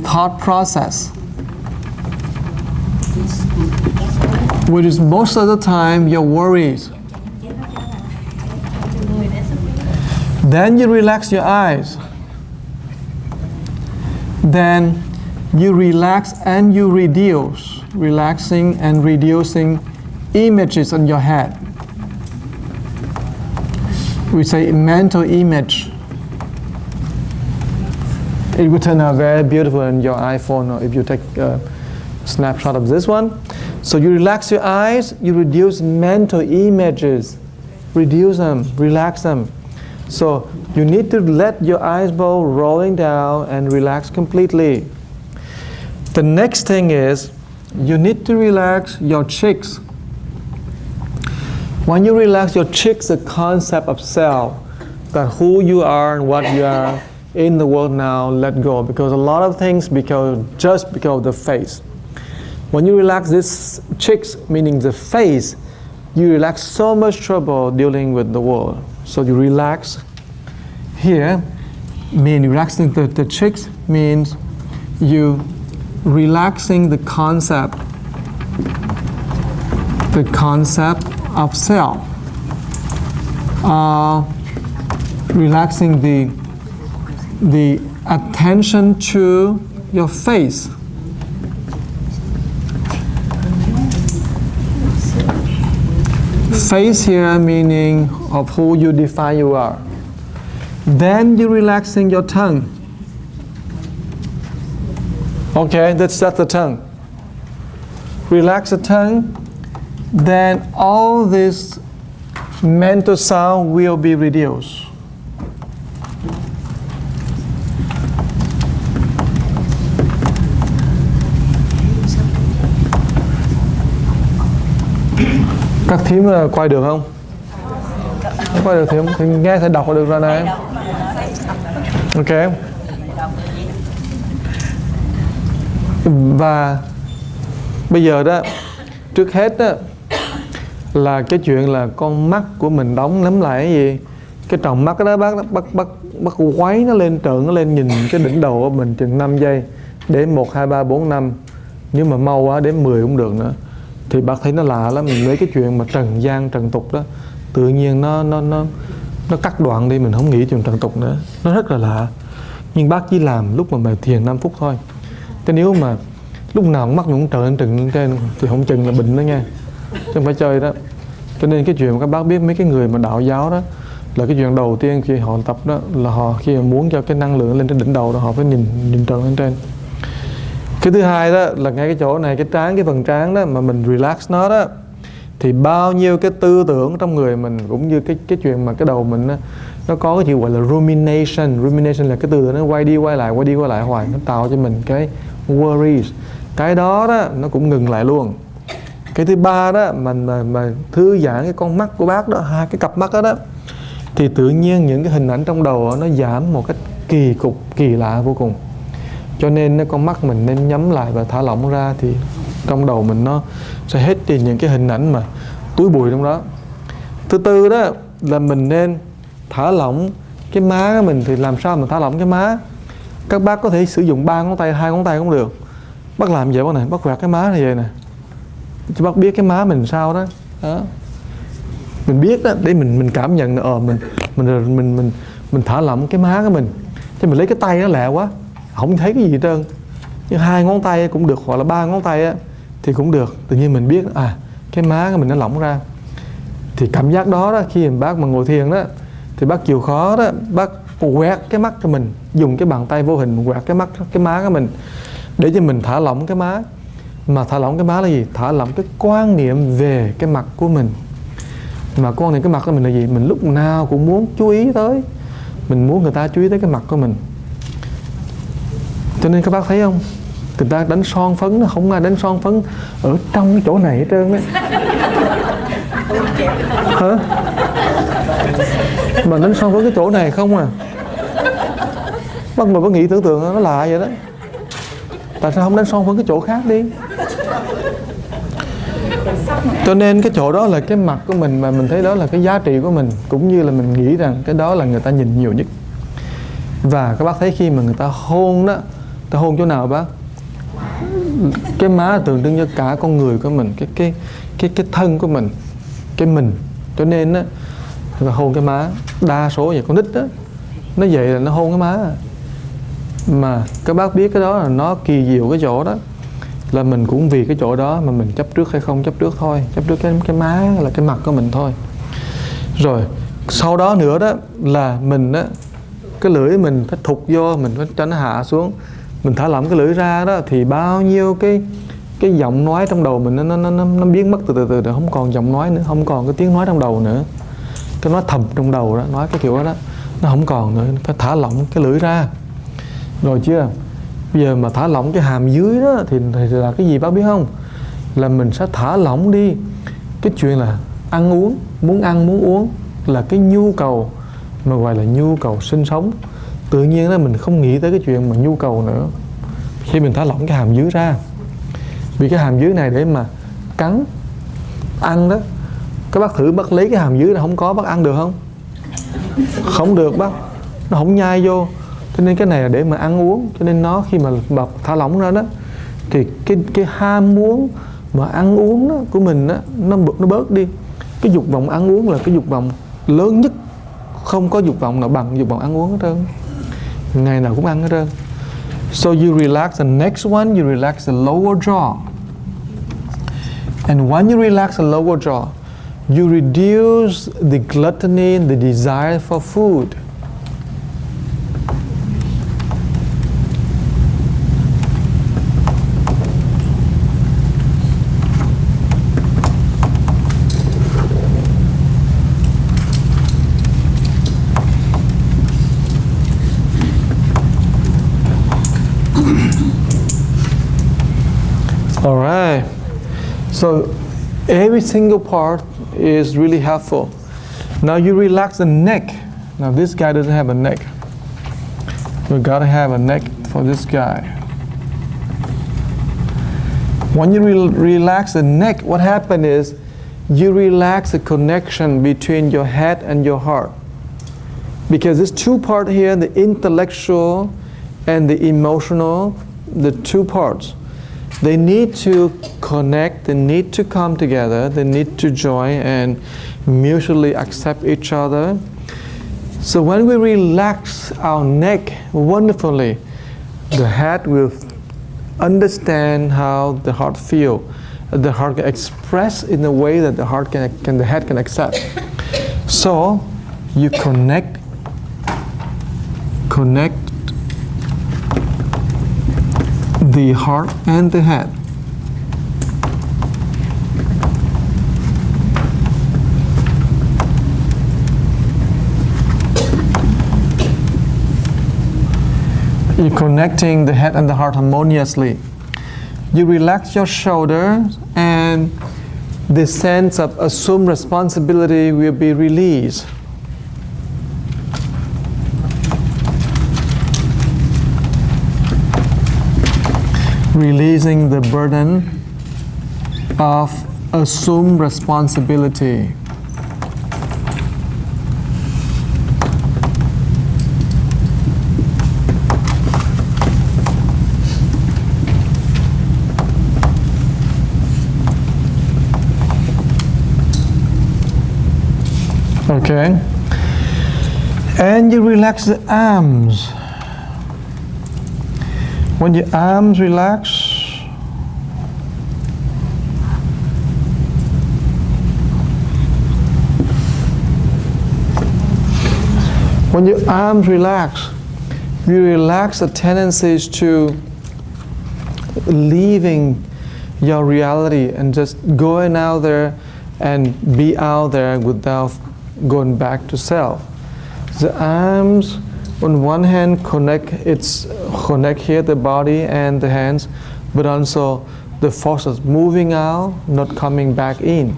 thought process, which is most of the time your worries. Then you relax your eyes. Then you relax and you reduce, relaxing and reducing images in your head. We say mental image. It will turn out very beautiful in your iPhone, or if you take a snapshot of this one. So you relax your eyes, you reduce mental images, reduce them, relax them. So you need to let your eyeball rolling down and relax completely. The next thing is you need to relax your cheeks. When you relax your cheeks, the concept of self, that who you are and what you are in the world now, let go. Because a lot of things just because of the face. When you relax this cheeks, meaning the face, you relax so much trouble dealing with the world. So you relax here, relaxing the cheeks means you relaxing the concept of self. Relaxing the attention to your face. Face here meaning of who you define you are. Then you're relaxing your tongue. Okay, that's the tongue. Relax the tongue, then all this mental sound will be reduced. Các thím quay được không? Quay được thì nghe thấy đọc được ra này. Ok. Và bây giờ đó, trước hết đó là cái chuyện là con mắt của mình đóng nắm lại cái gì? Cái tròng mắt đó bắt quấy nó lên, trợn nó lên, nhìn cái đỉnh đầu của mình chừng 5 giây. Đến 1, 2, 3, 4, 5. Nếu mà mau quá đến 10 cũng được nữa. Thì bác thấy nó lạ lắm. Mình lấy cái chuyện mà trần gian, trần tục đó, tự nhiên nó cắt đoạn đi, mình không nghĩ chuyện trần tục nữa. Nó rất là lạ. Nhưng bác chỉ làm lúc mà bài thiền 5 phút thôi. Thế nếu mà lúc nào cũng mắt cũng trợn trừng trên thì không chừng là bệnh đó nha, chứ không phải chơi đó. Cho nên cái chuyện mà các bác biết mấy cái người mà đạo giáo đó là cái chuyện đầu tiên khi họ tập đó là họ khi mà muốn cho cái năng lượng lên trên đỉnh đầu đó họ phải nhìn trợn lên trên. Cái thứ hai đó là ngay cái chỗ này, cái phần trán đó mà mình relax nó đó, thì bao nhiêu cái tư tưởng trong người mình cũng như cái chuyện mà cái đầu mình đó, nó có cái chuyện gọi là rumination là cái tư tưởng nó quay đi quay lại hoài, nó tạo cho mình cái worries. Cái đó đó nó cũng ngừng lại luôn. Cái thứ ba đó, mà thư giãn cái con mắt của bác đó, hai cái cặp mắt đó, thì tự nhiên những cái hình ảnh trong đầu đó, nó giảm một cách kỳ cục, kỳ lạ vô cùng. Cho nên con mắt mình nên nhắm lại và thả lỏng ra, thì trong đầu mình nó sẽ hết đi những cái hình ảnh mà túi bụi trong đó. Thứ tư đó là mình nên thả lỏng cái má của mình. Thì làm sao mà thả lỏng cái má? Các bác có thể sử dụng 3 ngón tay, 2 ngón tay cũng được. Bác làm vậy bác này, bác quẹt cái má này vậy nè, cho bác biết cái má mình sao đó. Đó, mình biết đó, để mình cảm nhận là mình thả lỏng cái má của mình. Chứ mình lấy cái tay nó lẹ quá, không thấy cái gì hết trơn. Nhưng 2 ngón tay cũng được, hoặc là 3 ngón tay á, thì cũng được. Tự nhiên mình biết cái má của mình nó lỏng ra. Thì cảm giác đó, khi mà bác mà ngồi thiền đó, thì bác chịu khó đó, bác quẹt cái mắt cho mình, dùng cái bàn tay vô hình quẹt cái má của mình, để cho mình thả lỏng cái má. Mà thả lỏng cái má là gì? Thả lỏng cái quan niệm về cái mặt của mình. Mà quan niệm cái mặt của mình là gì? Mình lúc nào cũng muốn chú ý tới, mình muốn người ta chú ý tới cái mặt của mình. Cho nên các bác thấy không, người ta đánh son phấn, nó không ai đánh son phấn ở trong cái chỗ này hết trơn á. Hả? Mà đánh son phấn cái chỗ này không à. Bác mà có nghĩ tưởng tượng nó lạ vậy đó. Tại sao không đánh son phấn cái chỗ khác đi? Cho nên cái chỗ đó là cái mặt của mình, mà mình thấy đó là cái giá trị của mình, cũng như là mình nghĩ rằng cái đó là người ta nhìn nhiều nhất. Và các bác thấy khi mà người ta hôn đó, ta hôn chỗ nào bác? Cái má tượng trưng cho cả con người của mình, cái thân của mình, cái mình. Cho nên á, người ta hôn cái má. Đa số vậy, con nít đó, nó vậy là nó hôn cái má. Mà các bác biết cái đó là nó kỳ diệu cái chỗ đó, là mình cũng vì cái chỗ đó mà mình chấp trước hay không chấp trước thôi. Chấp trước cái má là cái mặt của mình thôi. Rồi sau đó nữa đó là mình á, cái lưỡi mình phải thụt vô, mình phải cho nó hạ xuống. Mình thả lỏng cái lưỡi ra đó, thì bao nhiêu cái giọng nói trong đầu mình nó biến mất từ từ, không còn giọng nói nữa, không còn cái tiếng nói trong đầu nữa. Cái nói thầm trong đầu đó, nói cái kiểu đó, nó không còn nữa. Phải thả lỏng cái lưỡi ra. Rồi chưa? Bây giờ mà thả lỏng cái hàm dưới đó thì là cái gì bác biết không? Là mình sẽ thả lỏng đi cái chuyện là ăn uống, muốn ăn muốn uống, là cái nhu cầu mà gọi là nhu cầu sinh sống. Tự nhiên đó mình không nghĩ tới cái chuyện mà nhu cầu nữa khi mình thả lỏng cái hàm dưới ra. Vì cái hàm dưới này để mà cắn ăn đó, các bác thử bác lấy cái hàm dưới là không có, bác ăn được không? Không được bác, nó không nhai vô. Cho nên cái này là để mà ăn uống. Cho nên nó khi mà thả lỏng ra đó, thì cái ham muốn mà ăn uống đó của mình đó, nó bớt đi. Cái dục vọng ăn uống là cái dục vọng lớn nhất. Không có dục vọng nào bằng dục vọng ăn uống hết trơn. Ngày nào cũng ăn hết trơn. So you relax the next one, you relax the lower jaw. And when you relax the lower jaw, you reduce the gluttony and the desire for food. All right. So every single part is really helpful. Now you relax the neck. Now this guy doesn't have a neck. We gotta have a neck for this guy. When you relax the neck, what happens is you relax the connection between your head and your heart. Because there's two parts here, the intellectual and the emotional, the two parts. They need to connect, they need to come together, they need to join and mutually accept each other. So when we relax our neck wonderfully, the head will understand how the heart feels. The heart can express in a way that the head can accept. So you connect the heart and the head. You're connecting the head and the heart harmoniously. You relax your shoulders and the sense of assumed responsibility will be released. Releasing the burden of assumed responsibility. Okay, and you relax the arms. When your arms relax, when your arms relax, you relax the tendencies to leaving your reality and just going out there and be out there without going back to self. The arms on one hand connect here the body and the hands, but also the forces moving out, not coming back in.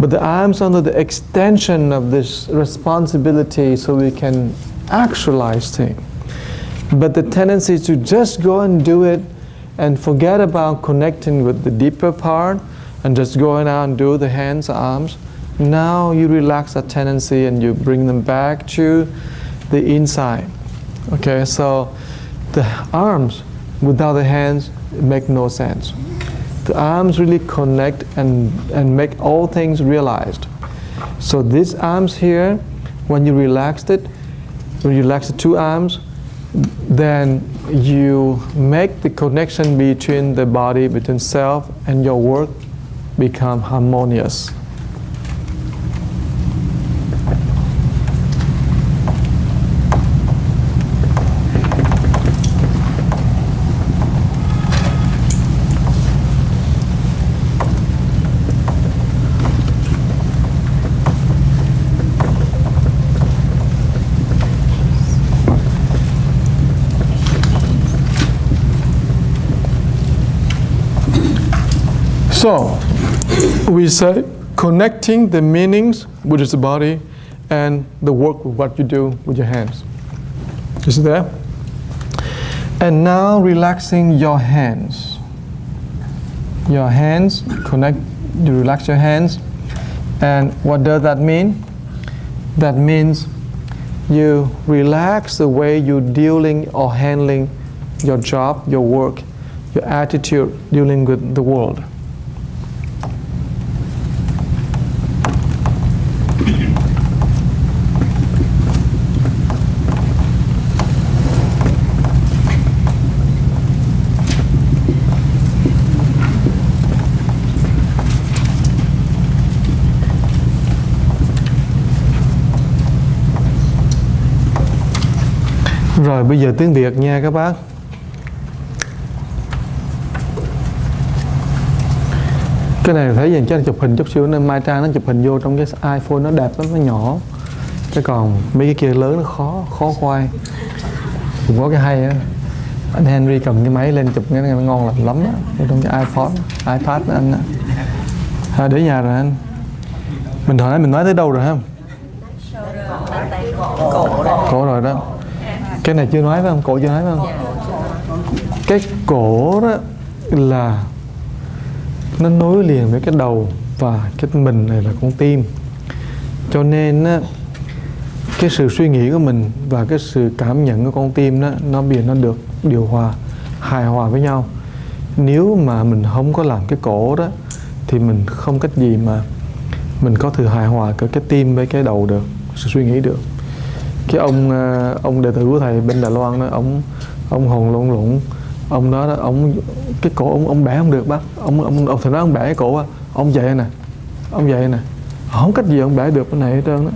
But the arms under the extension of this responsibility so we can actualize things. But the tendency to just go and do it and forget about connecting with the deeper part and just going out and do the hands, arms. Now you relax that tendency and you bring them back to the inside. Okay, so the arms without the hands make no sense. The arms really connect and make all things realized. So these arms here, when you relax it, when you relax the two arms, then you make the connection between the body, between self and your work become harmonious. So, we say connecting the meanings, which is the body, and the work with what you do with your hands. You see there? And now relaxing your hands. Your hands, connect, you relax your hands. And what does that mean? That means you relax the way you're dealing or handling your job, your work, your attitude, dealing with the world. Rồi bây giờ tiếng Việt nha các bác. Cái này thấy dành cho chụp hình chút xíu nên Mai Trang nó chụp hình vô trong cái iPhone nó đẹp lắm, nó nhỏ. Chứ còn mấy cái kia lớn nó khó khoai. Cũng có cái hay á. Anh Henry cầm cái máy lên chụp cái này nó ngon lắm á. Trong cái iPhone, iPad anh á. Để nhà rồi anh. Mình hồi nãy mình nói tới đâu rồi không? Cổ rồi đó. Cái này chưa nói phải không? Cổ chưa nói phải không? Cái cổ đó là nó nối liền với cái đầu và cái mình này là con tim. Cho nên á, cái sự suy nghĩ của mình và cái sự cảm nhận của con tim đó, nó được điều hòa, hài hòa với nhau. Nếu mà mình không có làm cái cổ đó thì mình không cách gì mà mình có thể hài hòa cái tim với cái đầu được, sự suy nghĩ được. Cái ông đệ tử của thầy bên Đài Loan đó, ông hồn lộn lộn, ông đó ông cái cổ ông bẻ không được bác, ông thầy nói ông bẻ cái cổ, ông vậy nè, không cách gì ông bẻ được cái này hết trơn đó,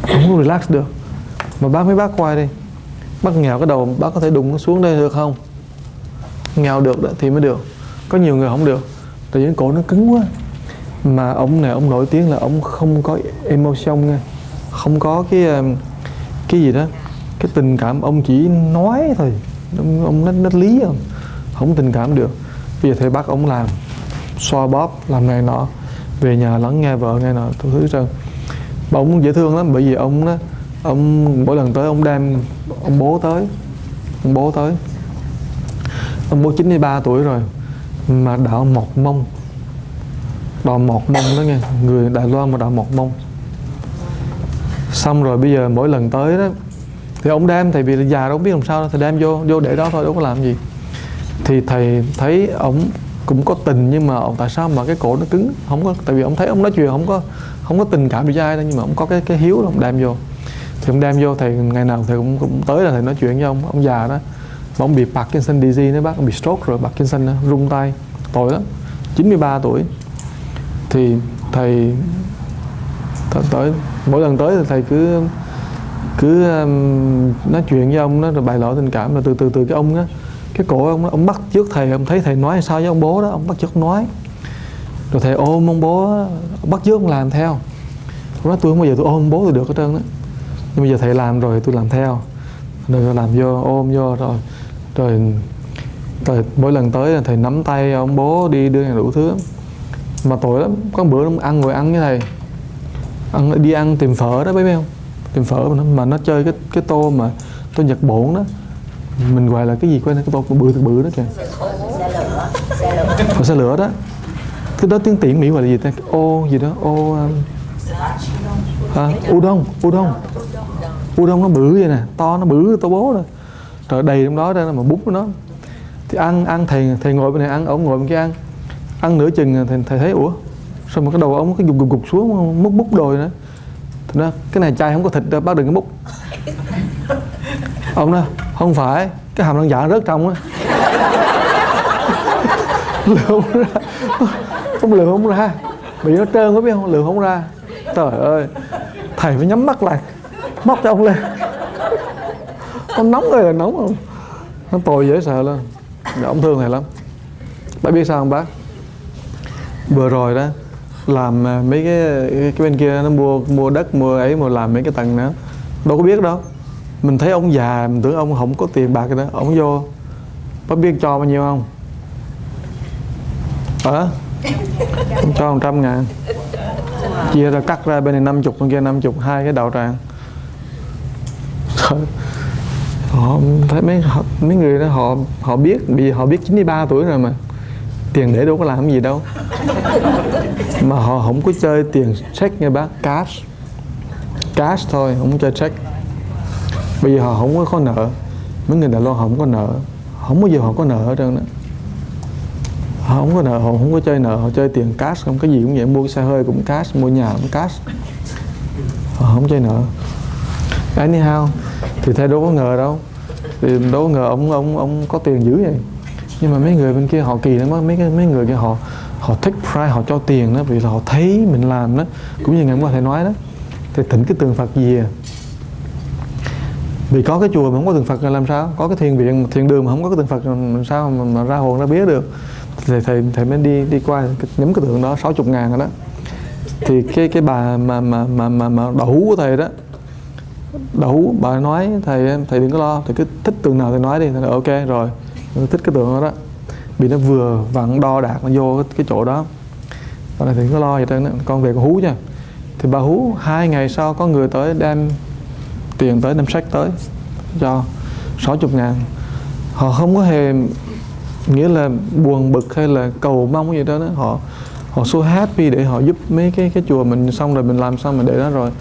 không có relax được. Mà mấy bác quay đi, bác nghèo cái đầu bác có thể đụng nó xuống đây được không? Nghèo được đó thì mới được, có nhiều người không được, tại vì cái cổ nó cứng quá. Mà ông này ông nổi tiếng là ông không có emotion nha, không có cái gì đó, cái tình cảm, ông chỉ nói thôi, ông nó lý không tình cảm được. Bây giờ thầy bắt ông làm xoa bóp, làm này nọ, về nhà lắng nghe vợ nghe nọ thứ trơn. Mà ông dễ thương lắm, bởi vì ông đó, ông mỗi lần tới ông đem ông bố tới, ông bố 93 tuổi rồi mà đạo một mông, đó nghe, người Đài Loan mà đạo một mông. Xong rồi bây giờ mỗi lần tới đó thì ông đem, tại vì là già đâu biết làm sao đâu, thì đem vô để đó thôi, đâu có làm gì. Thì thầy thấy ông cũng có tình, nhưng mà ông tại sao mà cái cổ nó cứng, không có, tại vì ông thấy ông nói chuyện không có tình cảm với ai đâu, nhưng mà ông có cái hiếu đó, ông đem vô. Thì ông đem vô, thầy ngày nào thầy cũng tới là thầy nói chuyện với ông già đó. Mà ông bị Parkinson disease đó bác, ông bị stroke rồi, Parkinson đó, rung tay, tội lắm, 93 tuổi. Thì thầy tới, mỗi lần tới thì thầy cứ nói chuyện với ông đó, rồi bày tỏ tình cảm, rồi từ cái ông đó, cái cổ ông bắt chước thầy, ông thấy thầy nói sao với ông bố đó, ông bắt chước nói, rồi thầy ôm ông bố đó, ông bắt chước ông làm theo. Ông nói tôi không bao giờ tôi ôm ông bố tôi được hết trơn đó, nhưng bây giờ thầy làm rồi tôi làm theo, rồi làm vô ôm vô rồi mỗi lần tới là thầy nắm tay ông bố đi đưa đủ thứ. Mà tội lắm, có một bữa ông ngồi ăn với thầy, đi ăn tìm phở đó, biết không, tìm phở mà nó chơi cái tô mà tô Nhật Bổn đó, mình gọi là cái gì quên, cái tô bự đó kìa, xe lửa đó, cái đó tiếng tiện Mỹ gọi là gì ta, ô gì đó, udon nó bự vậy nè, to, nó bự tô bố rồi, trời đầy trong đó ra mà bún của nó. Thì ăn thầy ngồi bên này ăn, ổng ngồi bên kia ăn nửa chừng thầy thấy ủa sao mà cái đầu ổng cái gục xuống múc đồi nữa. Thì nó cái này chai không có thịt đâu bác đừng có múc. Ông nói không phải, cái hàm răng dạ rớt trong á. Lượm không ra, bị nó trơn có biết không, lượm không ra. Trời ơi, thầy phải nhắm mắt lại móc cho ông lên. Ông nóng rồi là nóng không, nó tồi dễ sợ lên. Ông thương thầy lắm. Bác biết sao không bác? Vừa rồi đó làm mấy cái bên kia nó mua đất mua ấy mà làm mấy cái tầng nữa, đâu có biết đâu. Mình thấy ông già mình tưởng ông không có tiền bạc rồi đó, ông vô bác biết cho bao nhiêu không? Ông cho 100.000, chia ra cắt ra bên này 50, bên kia 50, hai cái đạo tràng. Họ thấy mấy người đó họ biết, vì họ biết 93 tuổi rồi mà tiền để đâu có làm gì đâu. Mà họ không có chơi tiền check nha bác, cash thôi, không chơi check. Bây giờ họ không có nợ, mấy người Đài Loan họ không có nợ, không bao giờ họ có nợ hết trơn đó. Họ không có nợ, họ không có chơi nợ, họ chơi tiền cash, không cái gì cũng vậy, mua cái xe hơi cũng cash, mua nhà cũng cash. Họ không chơi nợ. Anyhow, thì thầy đâu có ngờ đâu, thì đâu có ngờ ông có tiền dữ vậy. Nhưng mà mấy người bên kia họ kỳ lắm, mấy người kia họ take pride, họ cho tiền đó, vì là họ thấy mình làm đó, cũng như ngày hôm qua thầy nói đó, thì thỉnh cái tượng Phật gì à. Vì có cái chùa mà không có tượng Phật là làm sao, có cái thiền đường mà không có cái tượng Phật làm sao mà ra hồn ra biết được. Thì thầy mới đi qua nhắm cái tượng đó 60.000 rồi đó. Thì cái bà mà đậu hú của thầy đó, đậu hú bà nói thầy đừng có lo, thầy cứ thích tượng nào thầy nói đi. Thầy nói ok rồi, thích cái tượng đó đó, vì nó vừa vặn đo đạc nó vô cái chỗ đó. Bà này thì đừng có lo vậy đó, con về con hú nha. Thì bà hú 2 ngày sau có người tới đem tiền tới, đem sách tới cho 60.000. Họ không có hề nghĩa là buồn bực hay là cầu mong gì đó, họ so happy để họ giúp mấy cái chùa mình. Xong rồi mình làm xong mình để đó rồi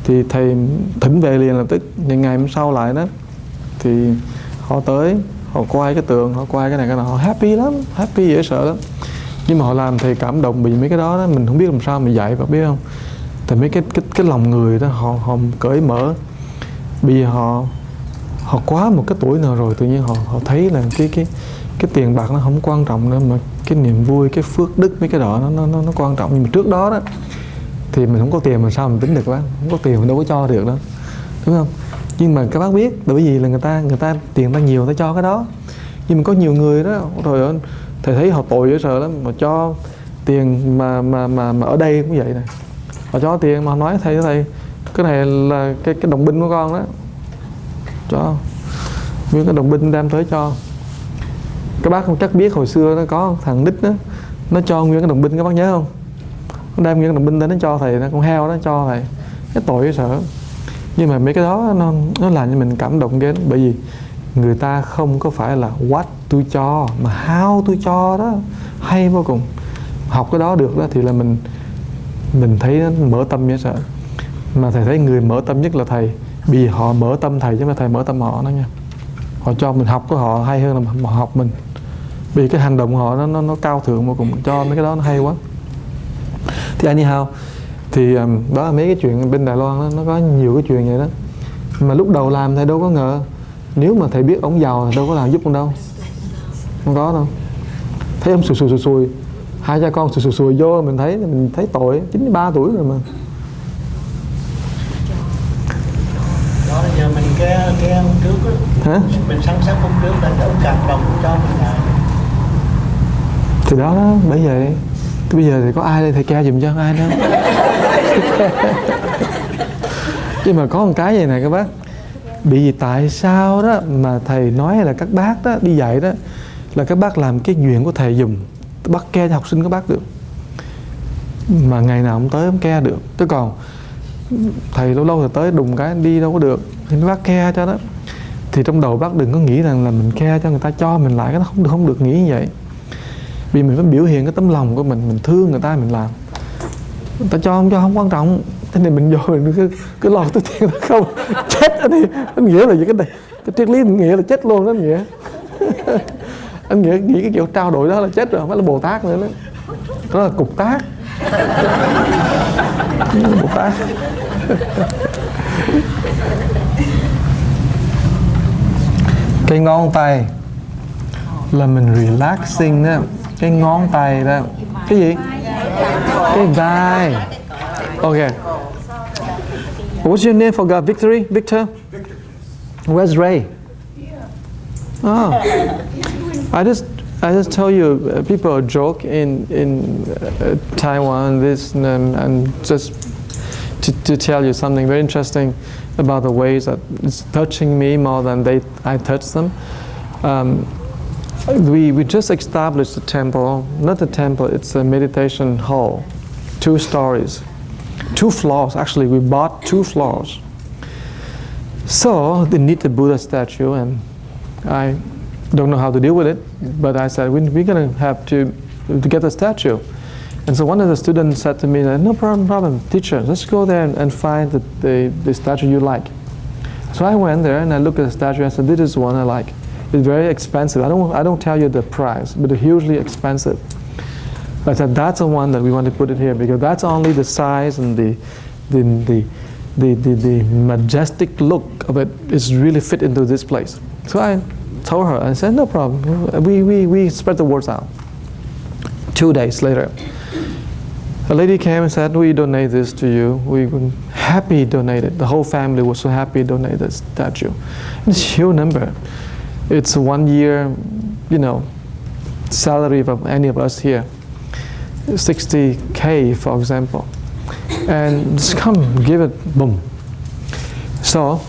thì thầy thỉnh về liền lập tức. Những ngày hôm sau lại đó thì họ tới, họ quay cái tượng, họ quay cái này cái nọ, họ happy lắm, happy dễ sợ lắm. Nhưng mà họ làm thầy cảm động vì mấy cái đó, mình không biết làm sao mình dạy, bạn biết không? Tại mấy cái lòng người đó họ cởi mở. Vì họ quá một cái tuổi nào rồi, tự nhiên họ thấy là cái tiền bạc nó không quan trọng nữa, mà cái niềm vui, cái phước đức, mấy cái đó nó quan trọng. Nhưng mà trước đó đó thì mình không có tiền mà sao mình tính được bác, không có tiền mình đâu có cho được đâu, đúng không? Nhưng mà các bác biết, bởi vì là người ta tiền ta nhiều, người ta cho cái đó. Nhưng mà có nhiều người đó, rồi thầy thấy họ tội dễ sợ lắm, mà cho tiền mà ở đây cũng vậy này, họ cho tiền mà họ nói thầy cái này là cái đồng binh của con đó, cho nguyên cái đồng binh đem tới cho. Các bác không chắc biết hồi xưa nó có thằng Đích đó, Nó cho nguyên cái đồng binh, các bác nhớ không? Nó đem nguyên cái đồng binh đến nó cho thầy, con heo đó cho thầy. Cái tội cái sợ. Nhưng mà mấy cái đó nó làm cho mình cảm động ghê. Bởi vì người ta không có phải là what tôi cho, mà how tôi cho đó. Hay vô cùng. Học cái đó được đó thì là mình thấy nó mở tâm dễ sợ. Mà thầy thấy người mở tâm nhất là thầy, vì họ mở tâm thầy chứ mà thầy mở tâm họ đó nha. Họ cho mình học của họ hay hơn là họ học mình. Vì cái hành động của họ nó cao thượng vô cùng, cho mấy cái đó nó hay quá. Thì anyhow, thì đó là mấy cái chuyện bên Đài Loan đó, nó có nhiều cái chuyện vậy đó. Mà lúc đầu làm thầy đâu có ngờ, nếu mà thầy biết ông giàu thì đâu có làm giúp ông đâu. Không có đâu. Thấy ông sùi, hai cha con sùi vô, mình thấy tội, 93 tuổi rồi mà. Đó là giờ mình cái ông trước á, Hả? mình săn sóc ông trước là ông cầm đồng cho mình lại. Thì đó, bởi vậy. Bây giờ thì có ai đây thầy ca giùm cho ai đâu. Nhưng mà có một cái vậy này các bác. Vì tại sao đó mà thầy nói là các bác đó đi dạy đó là các bác làm cái chuyện của thầy dùm, bác ke cho học sinh các bác được. Mà ngày nào cũng tới không ke được. Chứ còn thầy lâu lâu thì tới đùng cái đi đâu có được, thì bác ke cho đó. Thì trong đầu bác đừng có nghĩ rằng là mình ke cho người ta cho mình lại, cái nó không được nghĩ như vậy. Vì mình phải biểu hiện cái tấm lòng của mình thương người ta mình làm. Người ta cho không quan trọng. Thế nên mình vô mình cứ lo tới tiền không chết anh đi. Anh nghĩa là gì cái này, cái triết lý nghĩa là chết luôn đó anh nghĩa. Anh nghĩa nghĩ cái kiểu trao đổi đó là chết rồi, không phải là Bồ Tát nữa đó. Đó là cục tác. Bồ Tát. Cái ngón tay là mình relaxing đó. Cái ngón tay đó. Cái gì? Cái vai. Okay. What's your name? Forgot. Victory? Victor? Where's Ray? Oh. I just told you people joke in Taiwan this and just to tell you something very interesting about the ways that it's touching me more than I touch them. We just established a temple, not a temple, it's a meditation hall, 2 stories, 2 floors. Actually, we bought 2 floors. So they need a Buddha statue, and I don't know how to deal with it, but I said we're gonna have to get a statue. And so one of the students said to me, no problem, teacher, let's go there and find the statue you like. So I went there and I looked at the statue and I said, this is one I like. It's very expensive. I don't tell you the price, but it's hugely expensive. I said that's the one that we want to put it here because that's only the size and the majestic look of it is really fit into this place. So I told her, I said no problem. We spread the words out. 2 days later, a lady came and said, we donate this to you. We were happy to donate it. The whole family was so happy to donate the statue. It's a huge number. It's 1 year, salary of any of us here. 60K, for example. And just come, give it, boom. So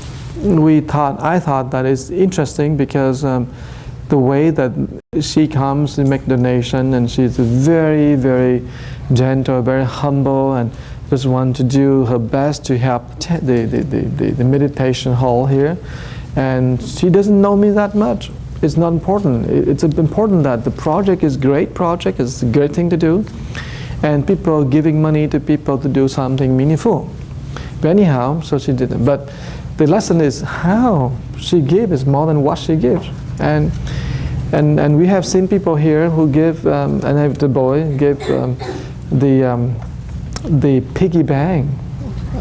I thought that it's interesting because the way that she comes to make donation, and she's very, very gentle, very humble, and just want to do her best to help the meditation hall here. And she doesn't know me that much. It's not important. It's important that the project is great project. It's a great thing to do, and people giving money to people to do something meaningful. But anyhow, so she did it. But the lesson is how she gave is more than what she gives. And we have seen people here who give, and the boy gave the piggy bank,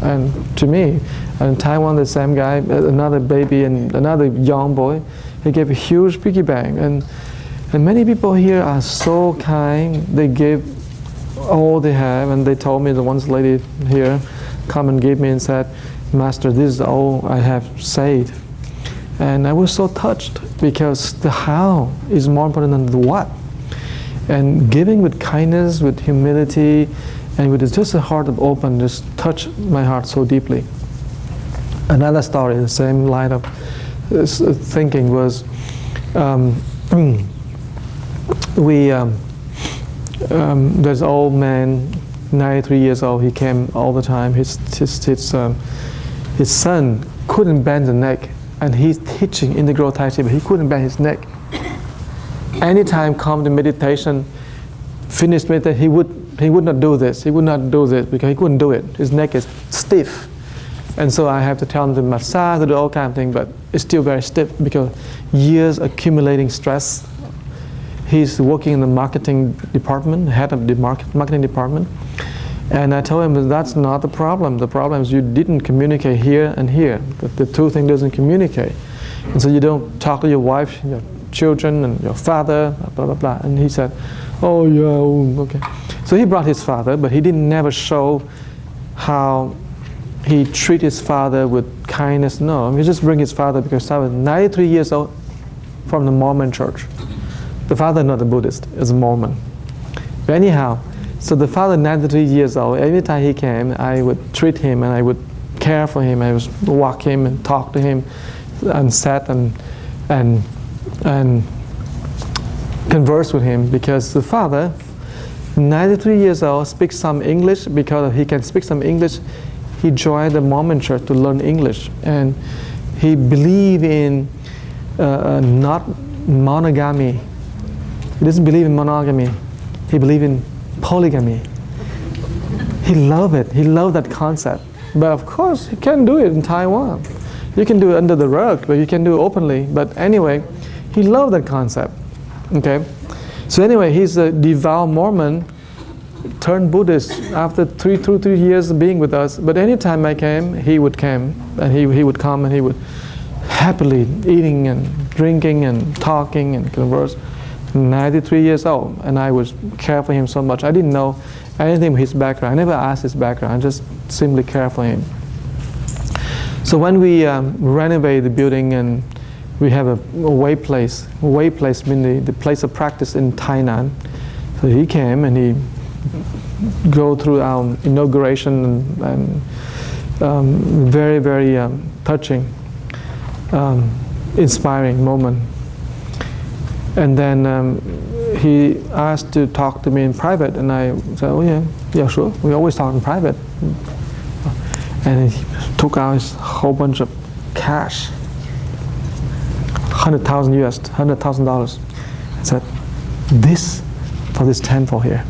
and to me, and in Taiwan the same guy, another baby and another young boy, he gave a huge piggy bank, and many people here are so kind. They give all they have, and they told me the one lady here come and gave me and said, Master, this is all I have saved. And I was so touched because the how is more important than the what. And giving with kindness, with humility, and with just a heart of open, just touched my heart so deeply. Another story, the same line of thinking was, There's an old man, 93 years old. He came all the time. His son couldn't bend the neck, and he's teaching integral Tai Chi, but he couldn't bend his neck. Anytime come to meditation, finish meditation, he would not do this. He would not do this because he couldn't do it. His neck is stiff. And so I have to tell him to massage, to do all kind of things, but it's still very stiff because years accumulating stress. He's working in the marketing department, head of the marketing department. And I told him that that's not the problem. The problem is you didn't communicate here and here. The two things doesn't communicate. And so you don't talk to your wife, your children, and your father, blah, blah, blah. And he said, oh, yeah, okay. So he brought his father, but he didn't never show how he treated his father with kindness. No, he just bring his father because I was 93 years old from the Mormon church. The father not a Buddhist, is a Mormon. But anyhow, so the father 93 years old, every time he came, I would treat him and I would care for him. I would walk him and talk to him and sit and converse with him because the father, 93 years old, speaks some English. Because he can speak some English, he joined the Mormon church to learn English. And he believed in not monogamy. He doesn't believe in monogamy. He believed in polygamy. He loved it. He loved that concept. But of course, he can't do it in Taiwan. You can do it under the rug, but you can do it openly. But anyway, he loved that concept. Okay? So anyway, he's a devout Mormon, turned Buddhist after 3 years of being with us. But anytime I came, he would come. And he would come and he would happily eating and drinking and talking and converse. 93 years old, and I would care for him so much. I didn't know anything of his background. I never asked his background. I just simply care for him. So when we renovate the building and we have a way place meaning the place of practice in Tainan. So he came and he go through our inauguration and very, very touching, inspiring moment. And then he asked to talk to me in private, and I said, oh yeah, sure. We always talk in private. And he took out his whole bunch of cash, $100,000. I said, this for this temple here.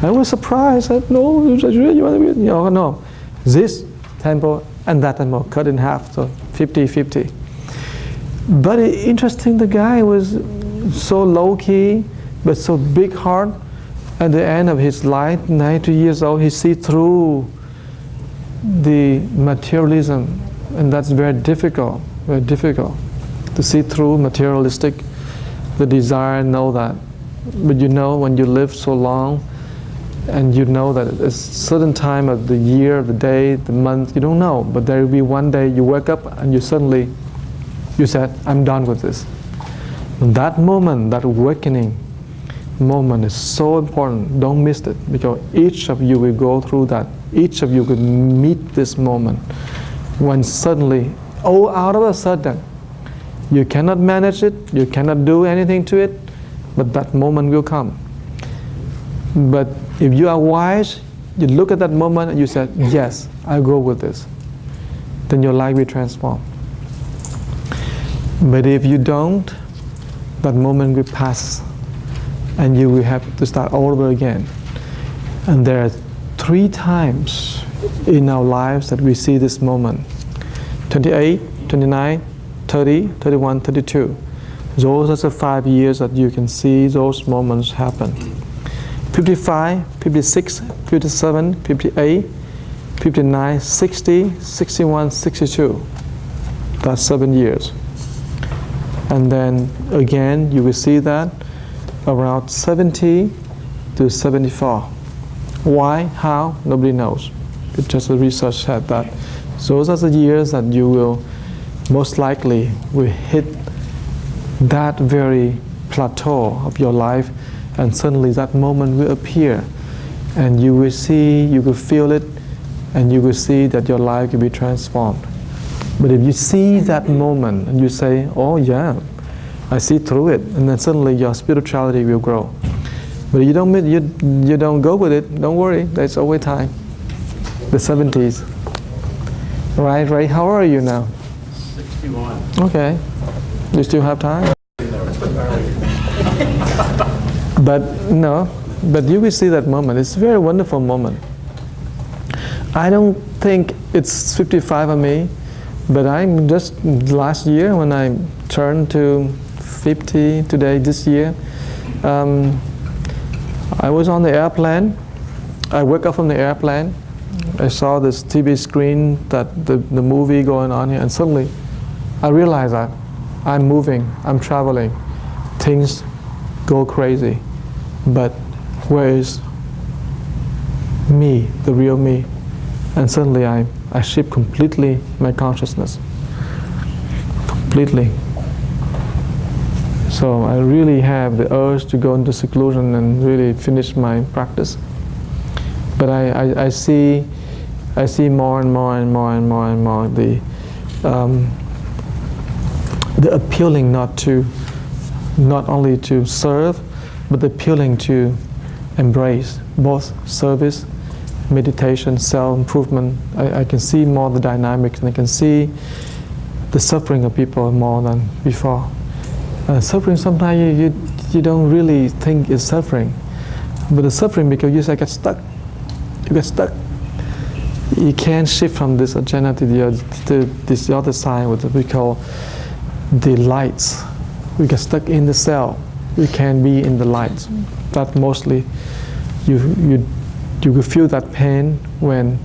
I was surprised. I said, no, you want to be, no, this temple and that temple cut in half, so 50-50. But interesting, the guy was so low-key, but so big heart. At the end of his life, 90 years old, he see through the materialism, and that's very difficult to see through materialistic, the desire, know that. But you know, when you live so long, and you know that at a certain time of the year, the day, the month, you don't know, but there will be one day you wake up and you said, I'm done with this. That moment, that awakening moment is so important. Don't miss it, because each of you will go through that. Each of you will meet this moment when suddenly, out of a sudden, you cannot manage it, you cannot do anything to it, but that moment will come. But if you are wise, you look at that moment and you say, yes, I'll go with this. Then your life will transform. But if you don't, that moment will pass and you will have to start all over again. And there are 3 times in our lives that we see this moment. 28, 29, 30, 31, 32. Those are the 5 years that you can see those moments happen. 55, 56, 57, 58, 59, 60, 61, 62. That's 7 years. And then again, you will see that around 70 to 74. Why? How? Nobody knows. It's just the research said that. Those are the years that you will most likely will hit that very plateau of your life, and suddenly that moment will appear. And you will see, you will feel it, and you will see that your life will be transformed. But if you see that moment and you say, oh yeah, I see through it, and then suddenly your spirituality will grow. But you don't go with it. Don't worry. There's always time. The 70s. Right. How old are you now? 61. Okay. You still have time. But you will see that moment. It's a very wonderful moment. I don't think it's 55 of me, but I'm just last year when I turned to 50 today, this year, I was on the airplane. I woke up from the airplane. I saw this TV screen, that the movie going on here, and suddenly I realized that I'm moving, I'm traveling. Things go crazy. But where is me, the real me? And suddenly I shift completely my consciousness. Completely. So I really have the urge to go into seclusion and really finish my practice. But I see more and more the appealing not only to serve, but the appealing to embrace both service, meditation, self-improvement. I can see more the dynamics, and I can see the suffering of people more than before. Suffering, sometimes you don't really think it's suffering, but the suffering because you get stuck. You get stuck. You can't shift from this agenda to this other side, what we call the lights. We get stuck in the cell. We can't be in the lights. That mostly you will feel that pain when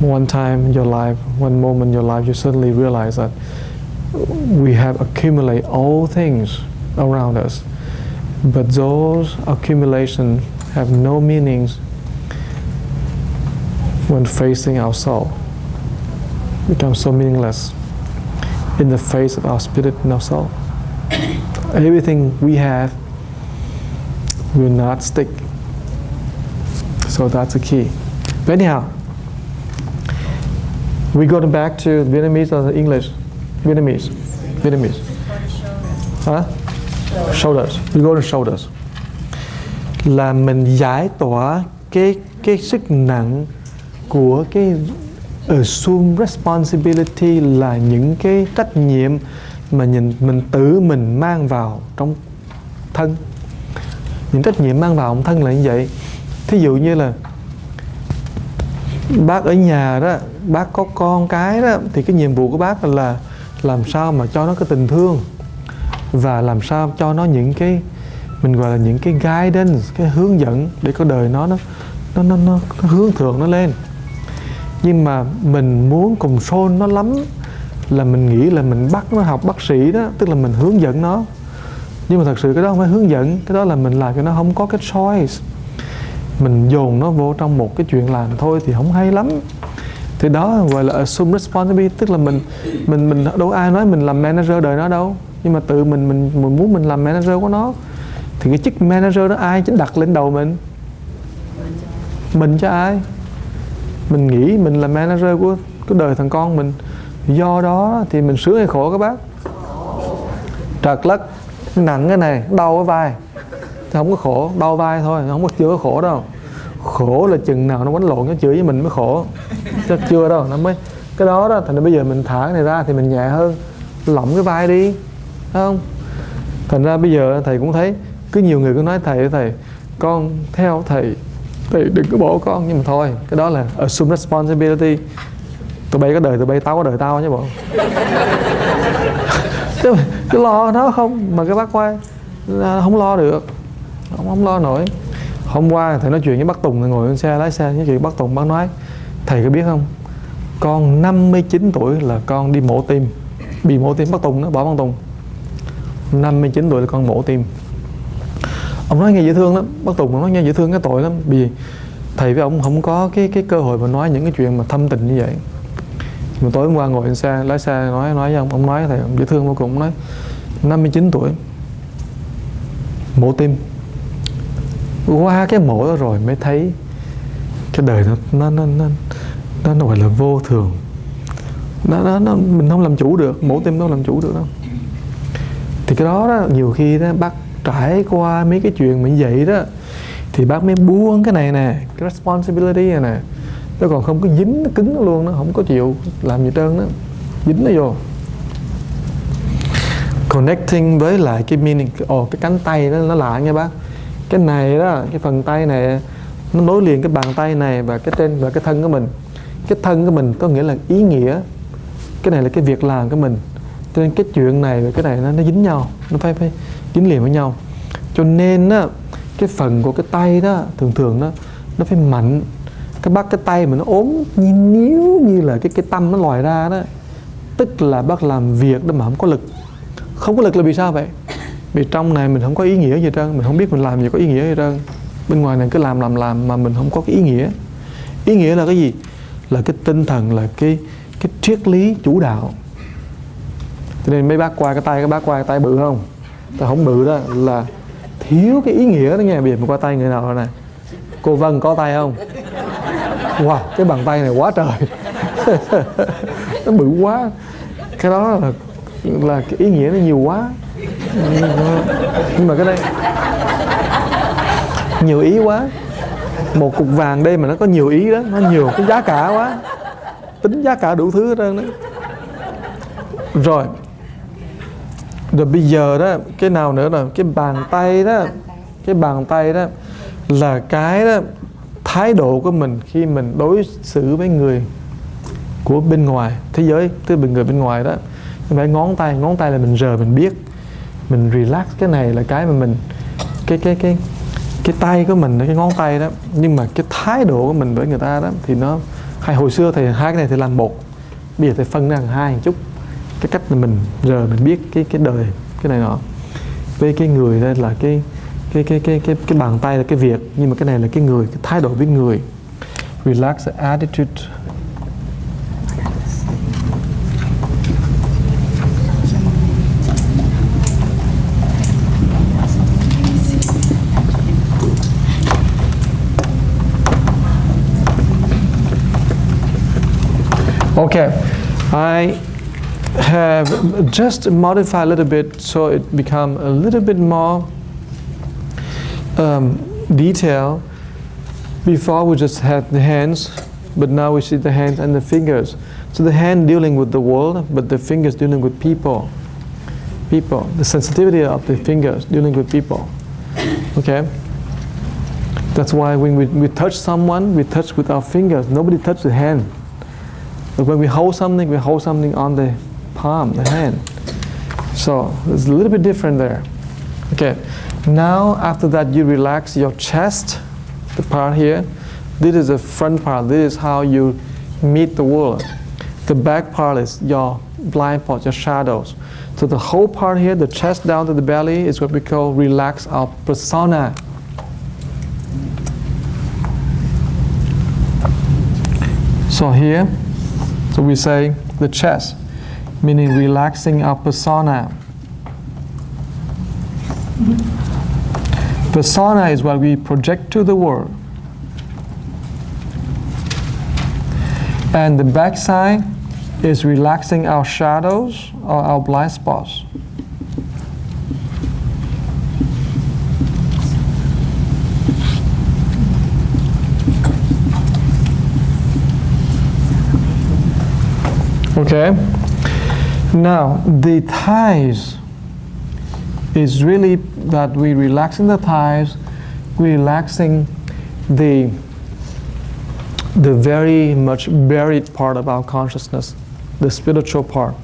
one time in your life, one moment in your life, you suddenly realize that we have accumulated all things around us, but those accumulations have no meanings when facing our soul. Become so meaningless in the face of our spirit and our soul. Everything we have will not stick. So that's the key. But anyhow, we go back to Vietnamese or English? Vietnamese. Huh? Shoulders. We go to shoulders. Là mình giải tỏa cái sức nặng của cái assume responsibility, là những cái trách nhiệm mà mình tự mình mang vào trong thân. Những trách nhiệm mang vào trong thân là như vậy. Thí dụ như là bác ở nhà đó, bác có con cái đó, thì cái nhiệm vụ của bác là làm sao mà cho nó cái tình thương, và làm sao cho nó những cái mình gọi là những cái guidance, cái hướng dẫn để có đời nó hướng thượng nó lên. Nhưng mà mình muốn cùng xôn nó lắm là mình nghĩ là mình bắt nó học bác sĩ đó, tức là mình hướng dẫn nó. Nhưng mà thật sự cái đó không phải hướng dẫn, cái đó là mình làm cho nó không có cái choice. Mình dồn nó vô trong một cái chuyện làm thôi thì không hay lắm. Thì đó gọi là assume responsibility, tức là mình đâu ai nói mình làm manager đời nó đâu, nhưng mà tự mình muốn mình làm manager của nó. Thì cái chức manager đó ai chứ đặt lên đầu mình cho ai? Mình nghĩ mình là manager của đời thằng con mình. Do đó thì mình sướng hay khổ các bác? Trật lất, nặng cái này, đau cái vai thì không có khổ, đau vai thôi, chưa có khổ đâu. Khổ là chừng nào nó quánh lộn nó chửi với mình mới khổ, chắc chưa đâu. Nó mới cái đó thành ra bây giờ mình thả cái này ra thì mình nhẹ hơn, lỏng cái vai đi, thấy không? Thành ra bây giờ thầy cũng thấy cứ nhiều người cứ nói thầy con theo thầy đừng có bỏ con, nhưng mà thôi, cái đó là assume responsibility. Tụi bay có đời tụi bay, tao có đời tao chứ bộ. Cứ lo nó không mà cái bác quay không lo được, không lo nổi. Hôm qua thầy nói chuyện với bác Tùng, ngồi trên xe lái xe nói chuyện bác Tùng, bác nói thầy có biết không, con 59 tuổi là con đi mổ tim, bị mổ tim. Bác Tùng đó, bỏ bác Tùng 59 tuổi là con mổ tim. Ông nói nghe dễ thương lắm, bác Tùng ông nói nghe dễ thương cái tội lắm, vì thầy với ông không có cái cơ hội mà nói những cái chuyện mà thâm tình như vậy. Mà tối hôm qua ngồi trên xe lái xe nói với ông nói thầy ông dễ thương vô cùng. Ông nói 59 tuổi mổ tim, qua cái mổ đó rồi mới thấy cái đời nó gọi là vô thường. Mình không làm chủ được, mổ tim đâu làm chủ được đâu. Thì cái đó nhiều khi đó, trải qua mấy cái chuyện mà như vậy đó thì bác mới buông cái này nè, cái responsibility này nè, nó còn không có dính, nó cứng nó luôn, nó không có chịu làm gì trơn đó, dính nó vô. Connecting với lại cái meaning, cái cánh tay đó nó lạ nha bác. Cái này đó, cái phần tay này nó nối liền cái bàn tay này và cái trên và cái thân của mình. Cái thân của mình có nghĩa là ý nghĩa, cái này là cái việc làm của mình. Cho nên cái chuyện này và cái này nó dính nhau, nó phải dính liền với nhau. Cho nên á, cái phần của cái tay đó thường thường nó phải mạnh. Các bác cái tay mà nó ốm níu như là cái tâm nó lòi ra đó, tức là bác làm việc đó mà không có lực. Không có lực là vì sao vậy? Vì trong này mình không có ý nghĩa gì trơn, mình không biết mình làm gì có ý nghĩa gì trơn. Bên ngoài này cứ làm mà mình không có cái ý nghĩa. Ý nghĩa là cái gì? Là cái tinh thần, là cái triết lý chủ đạo. Cho nên mấy bác qua cái tay, các bác qua cái tay bự không? Ta không bự đó là thiếu cái ý nghĩa đó nghe. Bây giờ mình qua tay người nào rồi nè? Cô Vân có tay không? Wow, cái bàn tay này quá trời. Nó bự quá. Cái đó là cái ý nghĩa nó nhiều quá. Nhưng mà cái đây nhiều ý quá. Một cục vàng đây mà nó có nhiều ý đó, nó nhiều cái giá cả quá, tính giá cả đủ thứ hết trơn đó. Rồi bây giờ đó, cái nào nữa rồi? Cái bàn tay đó, cái bàn tay đó là cái đó, thái độ của mình khi mình đối xử với người của bên ngoài thế giới, tức là người bên ngoài đó. Không phải ngón tay là mình rờ, mình biết, mình relax. Cái này là cái mà mình cái tay của mình, cái ngón tay đó. Nhưng mà cái thái độ của mình với người ta đó thì nó hay. Hồi xưa thì hai cái này thì làm một, bây giờ thì phân ra thành hai một chút. Cái cách mà mình rờ, mình biết cái đời cái này nọ. Với cái người đây là cái bàn tay là cái việc, nhưng mà cái này là cái người, cái thái độ với người. Relax attitude. Okay, I have just modified a little bit so it become a little bit more detail. Before we just had the hands, but now we see the hands and the fingers. So the hand dealing with the world, but the fingers dealing with people. The sensitivity of the fingers dealing with people. Okay? That's why when we touch someone, we touch with our fingers. Nobody touches the hand. But when we hold something on the palm, the hand. So it's a little bit different there. Okay. Now after that you relax your chest, the part here. This is the front part. This is how you meet the world. The back part is your blind spot, your shadows. So the whole part here, the chest down to the belly, is what we call relax our persona. So here, so we say the chest, meaning relaxing our persona. Persona is what we project to the world. And the back side is relaxing our shadows or our blind spots. Okay. Now the thighs is really that we relaxing the thighs, relaxing the very much buried part of our consciousness, the spiritual part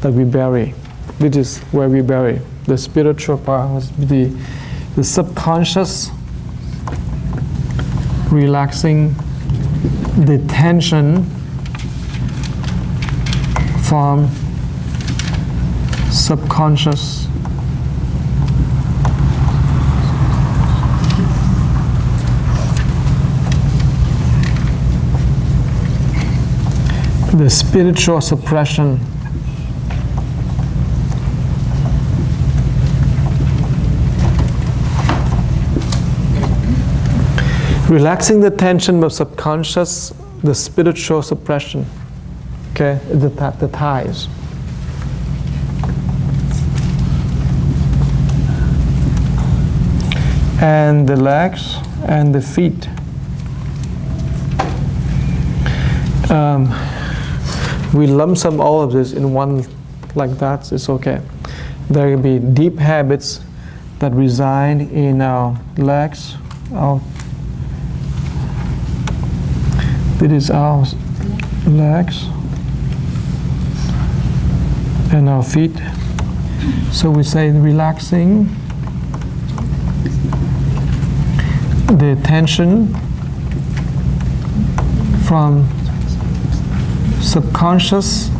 that we bury. This is where we bury the spiritual part, the subconscious, relaxing the tension from subconscious. The spiritual suppression. Relaxing the tension of subconscious, the spiritual suppression. Okay, the thighs. and the legs and the feet. We lump sum all of this in one like that, it's okay. There will be deep habits that reside in our legs. This is our legs and our feet. So we say relaxing the tension from subconscious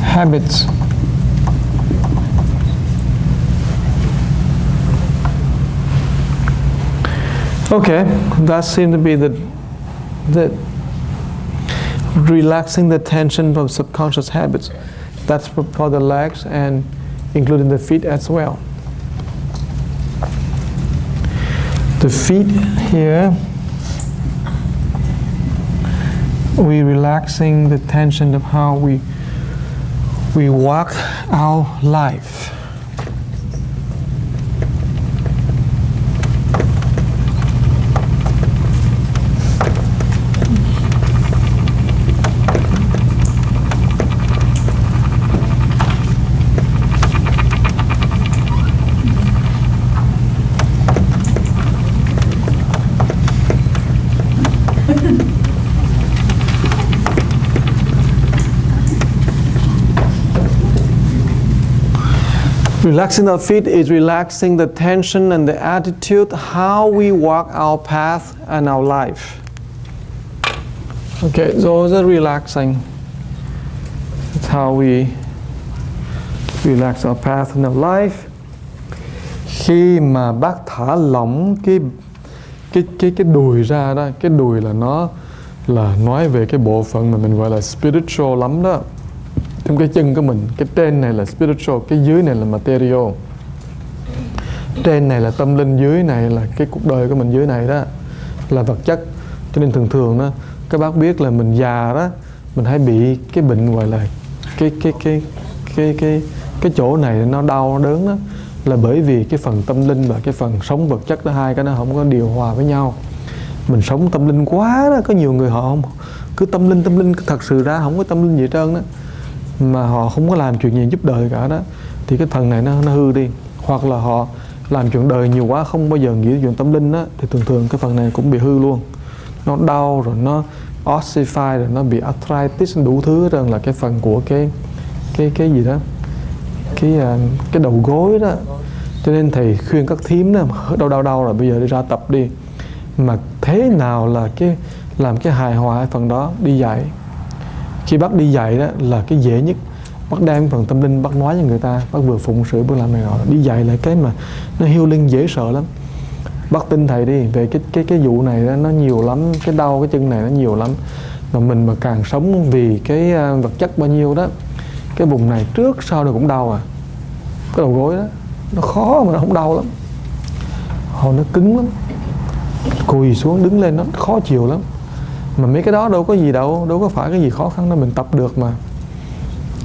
habits. Okay, that seems to be the relaxing the tension from subconscious habits. That's for the legs and including the feet as well. The feet here, we relaxing the tension of how we walk our life. Relaxing our feet is relaxing the tension and the attitude, how we walk our path and our life. Okay, those are relaxing. That's how we relax our path and our life. Khi mà bác thả lỏng cái đùi ra đó, cái đùi là nó là nói về cái bộ phận mà mình gọi là spiritual lắm đó. Trong cái chân của mình, cái trên này là spiritual, cái dưới này là material. Trên này là tâm linh, dưới này là cái cuộc đời của mình, dưới này đó là vật chất. Cho nên thường thường đó, các bác biết là mình già đó, mình hay bị cái bệnh gọi là cái chỗ này nó đau đớn đó, là bởi vì cái phần tâm linh và cái phần sống vật chất đó, hai cái nó không có điều hòa với nhau. Mình sống tâm linh quá đó, có nhiều người họ không cứ tâm linh thật sự ra không có tâm linh gì hết trơn đó, mà họ không có làm chuyện gì giúp đời cả đó, thì cái phần này nó hư đi. Hoặc là họ làm chuyện đời nhiều quá, không bao giờ nghĩ chuyện tâm linh đó, thì thường thường cái phần này cũng bị hư luôn. Nó đau rồi nó ossify, rồi nó bị arthritis, đủ thứ rồi, là cái phần của cái gì đó, cái đầu gối đó. Cho nên thầy khuyên các thím đó, đau rồi bây giờ đi ra tập đi. Mà thế nào là làm cái hài hòa phần đó, đi dạy. Khi bác đi dạy đó là cái dễ nhất. Bác đem phần tâm linh, bác nói với người ta, bác vừa phụng sự, bác làm này nọ. Đi dạy là cái mà nó healing dễ sợ lắm. Bác tin thầy đi, về cái vụ này đó, nó nhiều lắm. Cái đau cái chân này nó nhiều lắm. Mà mình mà càng sống vì cái vật chất bao nhiêu đó, cái vùng này trước sau nó cũng đau à. Cái đầu gối đó, nó khó mà nó không đau lắm. Hồi nó cứng lắm. Cùi xuống đứng lên nó khó chịu lắm. Mà mấy cái đó đâu có gì đâu có phải cái gì khó khăn đâu, mình tập được mà.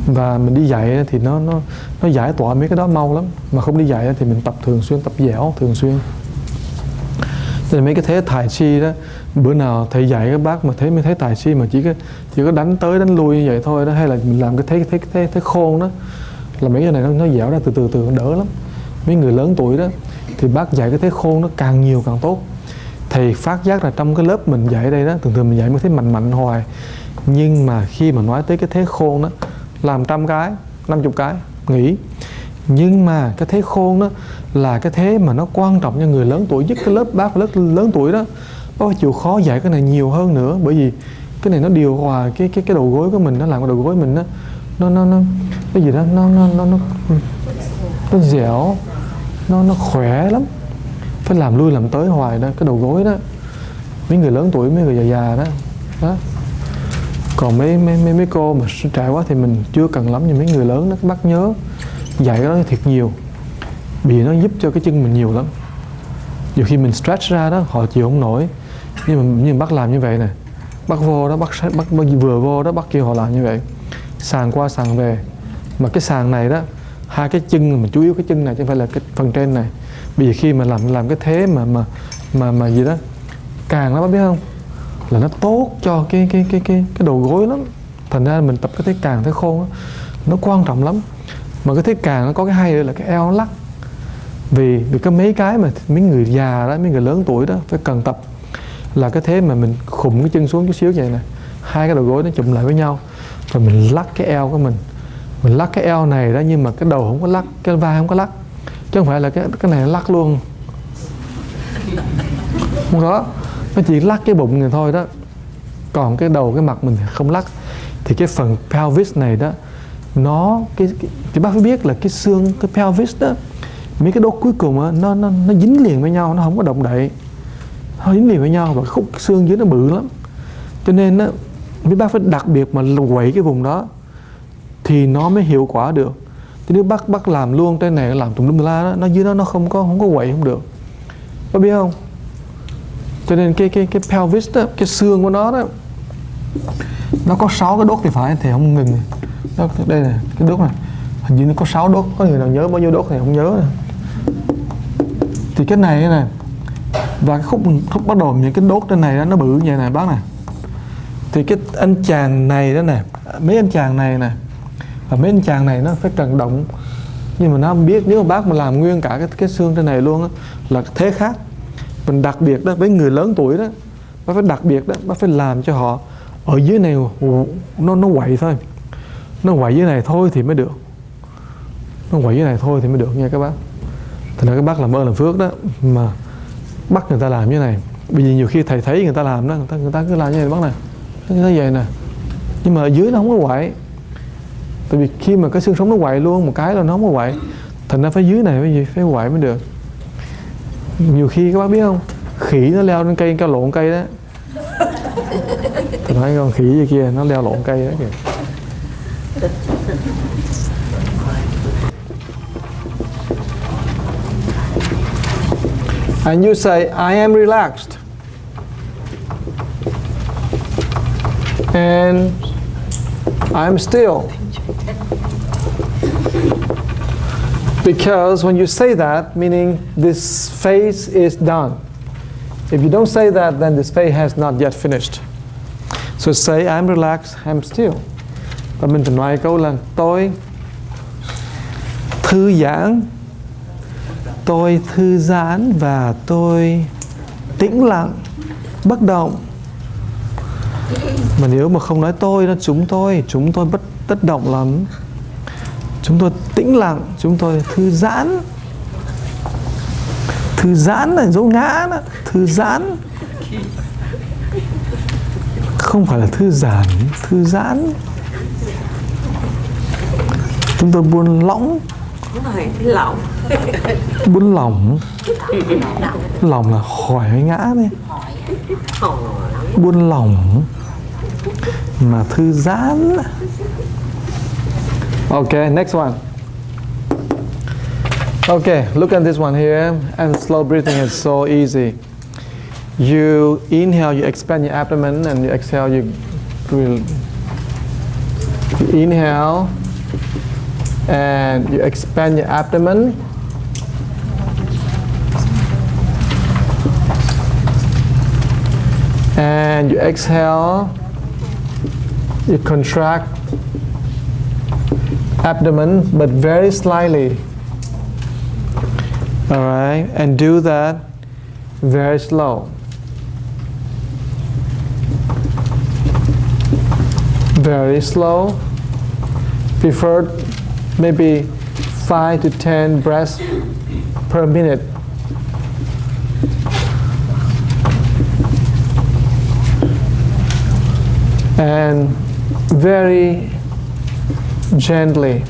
Và mình đi dạy thì nó giải tỏa mấy cái đó mau lắm. Mà không đi dạy thì mình tập thường xuyên, tập dẻo thường xuyên. Cho nên mấy cái thế tài chi đó, bữa nào thầy dạy các bác mà mấy thế tài chi mà chỉ có đánh tới đánh lui như vậy thôi đó, hay là mình làm cái thế khôn đó, là mấy cái này nó dẻo ra từ từ đỡ lắm. Mấy người lớn tuổi đó thì bác dạy cái thế khôn nó càng nhiều càng tốt. Thầy phát giác là trong cái lớp mình dạy đây đó, thường mình dạy mới thấy mạnh hoài. Nhưng mà khi mà nói tới cái thế khôn đó, làm 100 cái, 50 cái, nghỉ. Nhưng mà cái thế khôn đó là cái thế mà nó quan trọng cho người lớn tuổi, nhất cái lớp bác lớp lớn tuổi đó. Bác chịu khó dạy cái này nhiều hơn nữa, bởi vì cái này nó điều hòa cái đầu gối của mình, nó làm cái đầu gối mình nó cái gì đó nó dẻo, nó khỏe lắm. Phải làm lui làm tới hoài đó, cái đầu gối đó. Mấy người lớn tuổi, mấy người già đó. Còn mấy cô mà trải quá thì mình chưa cần lắm, nhưng mấy người lớn đó các bác nhớ dạy cái đó thiệt nhiều, vì nó giúp cho cái chân mình nhiều lắm. Nhiều khi mình stretch ra đó họ chịu không nổi, nhưng mà bác làm như vậy nè, bác vô đó, bác vừa vô đó bác kêu họ làm như vậy, sàn qua sàn về, Mà cái sàn này đó, hai cái chân mình chú ý cái chân này chứ không phải là cái phần trên này. Bây giờ khi mà làm cái thế mà gì đó càng, nó bác biết không, là nó tốt cho cái đầu gối lắm. Thành ra mình tập cái thế càng, thế khôn đó, nó quan trọng lắm. Mà cái thế càng nó có cái hay là cái eo nó lắc. Vì có mấy cái mà mấy người già đó, mấy người lớn tuổi đó phải cần tập, là cái thế mà mình khum cái chân xuống chút xíu vậy nè, hai cái đầu gối nó chụm lại với nhau, rồi mình lắc cái eo của mình lắc cái eo này đó, nhưng mà cái đầu không có lắc, cái vai không có lắc, chứ không phải là cái này nó lắc luôn. Không có, nó chỉ lắc cái bụng này thôi đó, còn cái đầu, cái mặt mình không lắc. Thì cái phần pelvis này đó, nó thì bác phải biết là cái xương, cái pelvis đó, mấy cái đốt cuối cùng đó, nó dính liền với nhau, nó không có động đậy, nó dính liền với nhau, và cái khúc xương dưới nó bự lắm. Cho nên đó, mấy bác phải đặc biệt mà quậy cái vùng đó thì nó mới hiệu quả được. Chứ nếu bác làm luôn trên này, làm tùm lum la đó, nó dưới đó nó không có quậy không được, có biết không? Cho nên cái pelvis đó, cái xương của nó đó, nó có 6 cái đốt thì phải, thì không ngừng. Đây này, cái đốt này hình như nó có 6 đốt, có người nào nhớ bao nhiêu đốt thì không nhớ này. Thì cái này nè, và cái khúc bắt đầu những cái đốt trên này đó, nó bự như vậy này bác này. Thì cái anh chàng này đó nè, mấy anh chàng này nè, và mấy anh chàng này nó phải cần động. Nhưng mà nó không biết, nếu mà bác mà làm nguyên cả cái xương trên này luôn á, là thế khác. Mình đặc biệt đó, với người lớn tuổi đó, bác phải đặc biệt đó, bác phải làm cho họ ở dưới này nó quậy thôi, nó quậy dưới này thôi thì mới được, nó quậy dưới này thôi thì mới được nha các bác. Thành ra các bác làm ơn làm phước đó mà bắt người ta làm như này. Bởi vì nhiều khi thầy thấy người ta làm đó, người ta cứ làm như này bác này, người ta vậy nè, nhưng mà ở dưới nó không có quậy. Tại vì khi mà cái xương sống nó quậy luôn một cái là nó không có quậy, thành ra phải dưới này phải quậy mới được. Nhiều khi các bác biết không, khỉ nó leo lên cây, cao lộn cây đó. Tôi nói con khỉ gì kia nó leo lộn cây đó kìa. And you say, I am relaxed. And I'm still. Because when you say that, meaning this phase is done. If you don't say that, then this phase has not yet finished. So say, I'm relaxed, I'm still. Và mình phải nói câu là tôi thư giãn và tôi tĩnh lặng, bất động. Mà nếu mà không nói tôi, nó chúng tôi bất động lắm. Chúng tôi tĩnh lặng, chúng tôi thư giãn là dấu ngã đó, thư giãn. Không phải là thư giãn. Chúng tôi buông lỏng. Buông lỏng. Lỏng là khỏi cái ngã đấy. Buông lỏng mà thư giãn. Okay, next one. Okay, look at this one here. And slow breathing is so easy. You inhale, you expand your abdomen, and you exhale, you inhale, and you expand your abdomen. And you exhale, you contract abdomen, but very slightly. All right, and do that very slow. Very slow. Prefer maybe 5 to 10 breaths per minute. And very gently.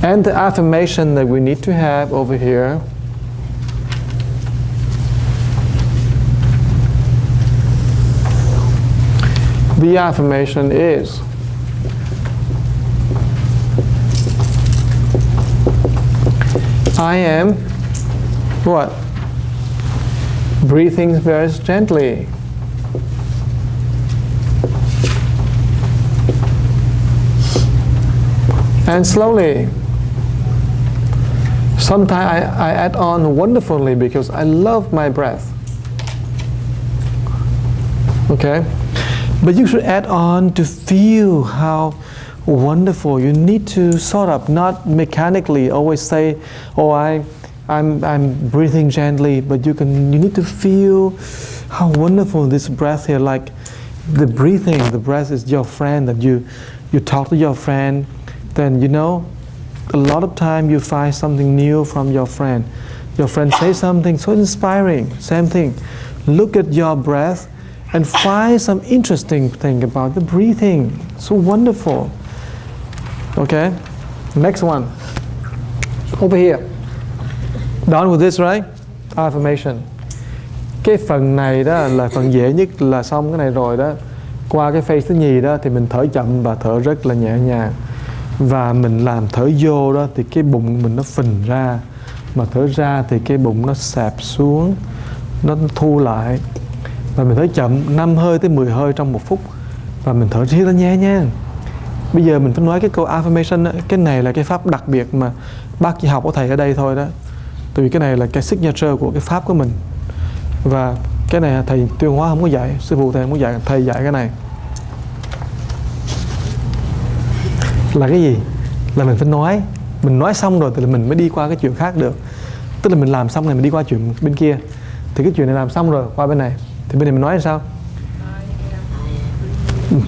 And the affirmation that we need to have over here. The affirmation is, I am what? Breathing very gently. And slowly. Sometimes I add on wonderfully because I love my breath. Okay? But you should add on to feel how wonderful. You need to sort of not mechanically always say, oh, I'm breathing gently, but you need to feel how wonderful this breath here, like the breathing, the breath is your friend, that you talk to your friend, then you know, a lot of time you find something new from your friend. Your friend says something so inspiring, same thing. Look at your breath and find some interesting thing about the breathing. So wonderful. Okay, next one. Over here. Done with this, right? Affirmation. Cái phần này đó là phần dễ nhất, là xong cái này rồi đó. Qua cái phase thứ nhì đó thì mình thở chậm và thở rất là nhẹ nhàng. Và mình làm thở vô đó thì cái bụng mình nó phình ra. Mà thở ra thì cái bụng nó xẹp xuống, nó thu lại. Và mình thở chậm 5 hơi tới 10 hơi trong 1 phút. Và mình thở rất là nhẹ nhàng. Bây giờ mình phải nói cái câu affirmation đó. Cái này là cái pháp đặc biệt mà bác chỉ học của thầy ở đây thôi đó. Tại vì cái này là cái signature của cái pháp của mình. Và cái này thầy Tuyên Hóa không có dạy, sư phụ thầy không có dạy, thầy dạy cái này. Là cái gì? Là mình phải nói. Mình nói xong rồi thì mình mới đi qua cái chuyện khác được. Tức là mình làm xong này mình đi qua chuyện bên kia. Thì cái chuyện này làm xong rồi qua bên này. Thì bên này mình nói là sao?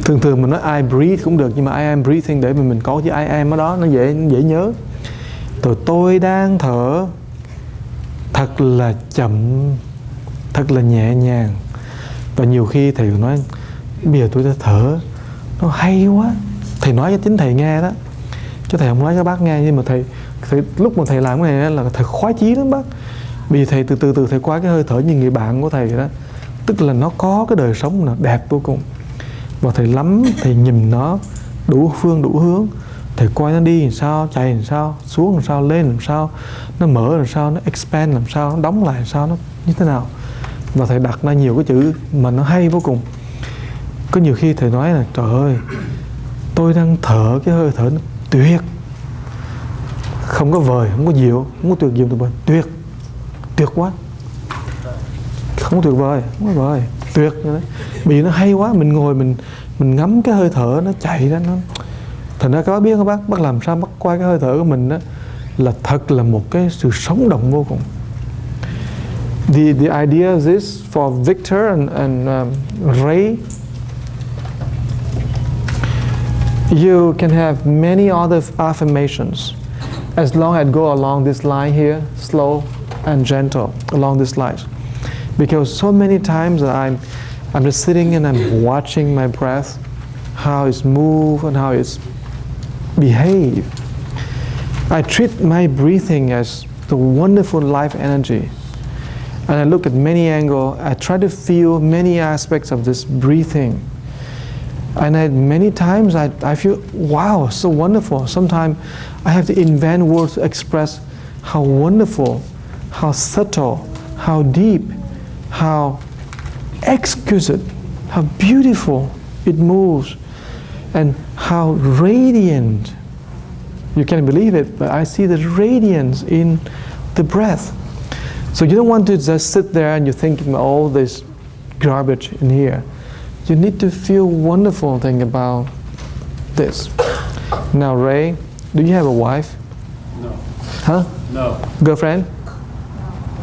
Thường mình nói I breathe cũng được, nhưng mà I am breathing để mình có chữ I am ở đó, nó dễ nhớ. Rồi tôi đang thở thật là chậm, thật là nhẹ nhàng. Và nhiều khi thầy nói bây giờ tôi đã thở nó hay quá. Thầy nói cho chính thầy nghe đó, chứ thầy không nói cho bác nghe. Nhưng mà thầy lúc mà thầy làm cái này là thầy khoái chí lắm bác. Vì thầy từ thầy qua cái hơi thở như người bạn của thầy đó. Tức là nó có cái đời sống là đẹp vô cùng. Và thầy lắm, thầy nhìn nó đủ phương đủ hướng. Thầy coi nó đi làm sao, chạy làm sao, xuống làm sao, lên làm sao, nó mở làm sao, nó expand làm sao, nó đóng lại làm sao, nó như thế nào. Và thầy đặt ra nhiều cái chữ mà nó hay vô cùng. Có nhiều khi thầy nói là trời ơi, tôi đang thở cái hơi thở nó tuyệt. Không có vời, không có diệu, không có tuyệt diệu, tuyệt. Tuyệt quá. Không có tuyệt vời, không có vời, tuyệt như thế. Vì nó hay quá, mình ngồi mình ngắm cái hơi thở nó chạy ra nó. Thành ra các bác biết không bác? Bác làm sao bác qua cái hơi thở của mình đó là thật là một cái sự sống động vô cùng. The idea is this for Victor and Ray. You can have many other affirmations as long as I go along this line here, slow and gentle along this line. Because so many times that I'm just sitting and I'm watching my breath, how it's move and how it's behave. I treat my breathing as the wonderful life energy. And I look at many angles. I try to feel many aspects of this breathing. And many times I feel, wow, so wonderful. Sometimes I have to invent words to express how wonderful, how subtle, how deep, how exquisite, how beautiful it moves, and how radiant. You can't believe it, but I see the radiance in the breath. So you don't want to just sit there and you're thinking all this garbage in here. You need to feel wonderful thing about this. Now, Ray, do you have a wife? No. Huh? No. Girlfriend?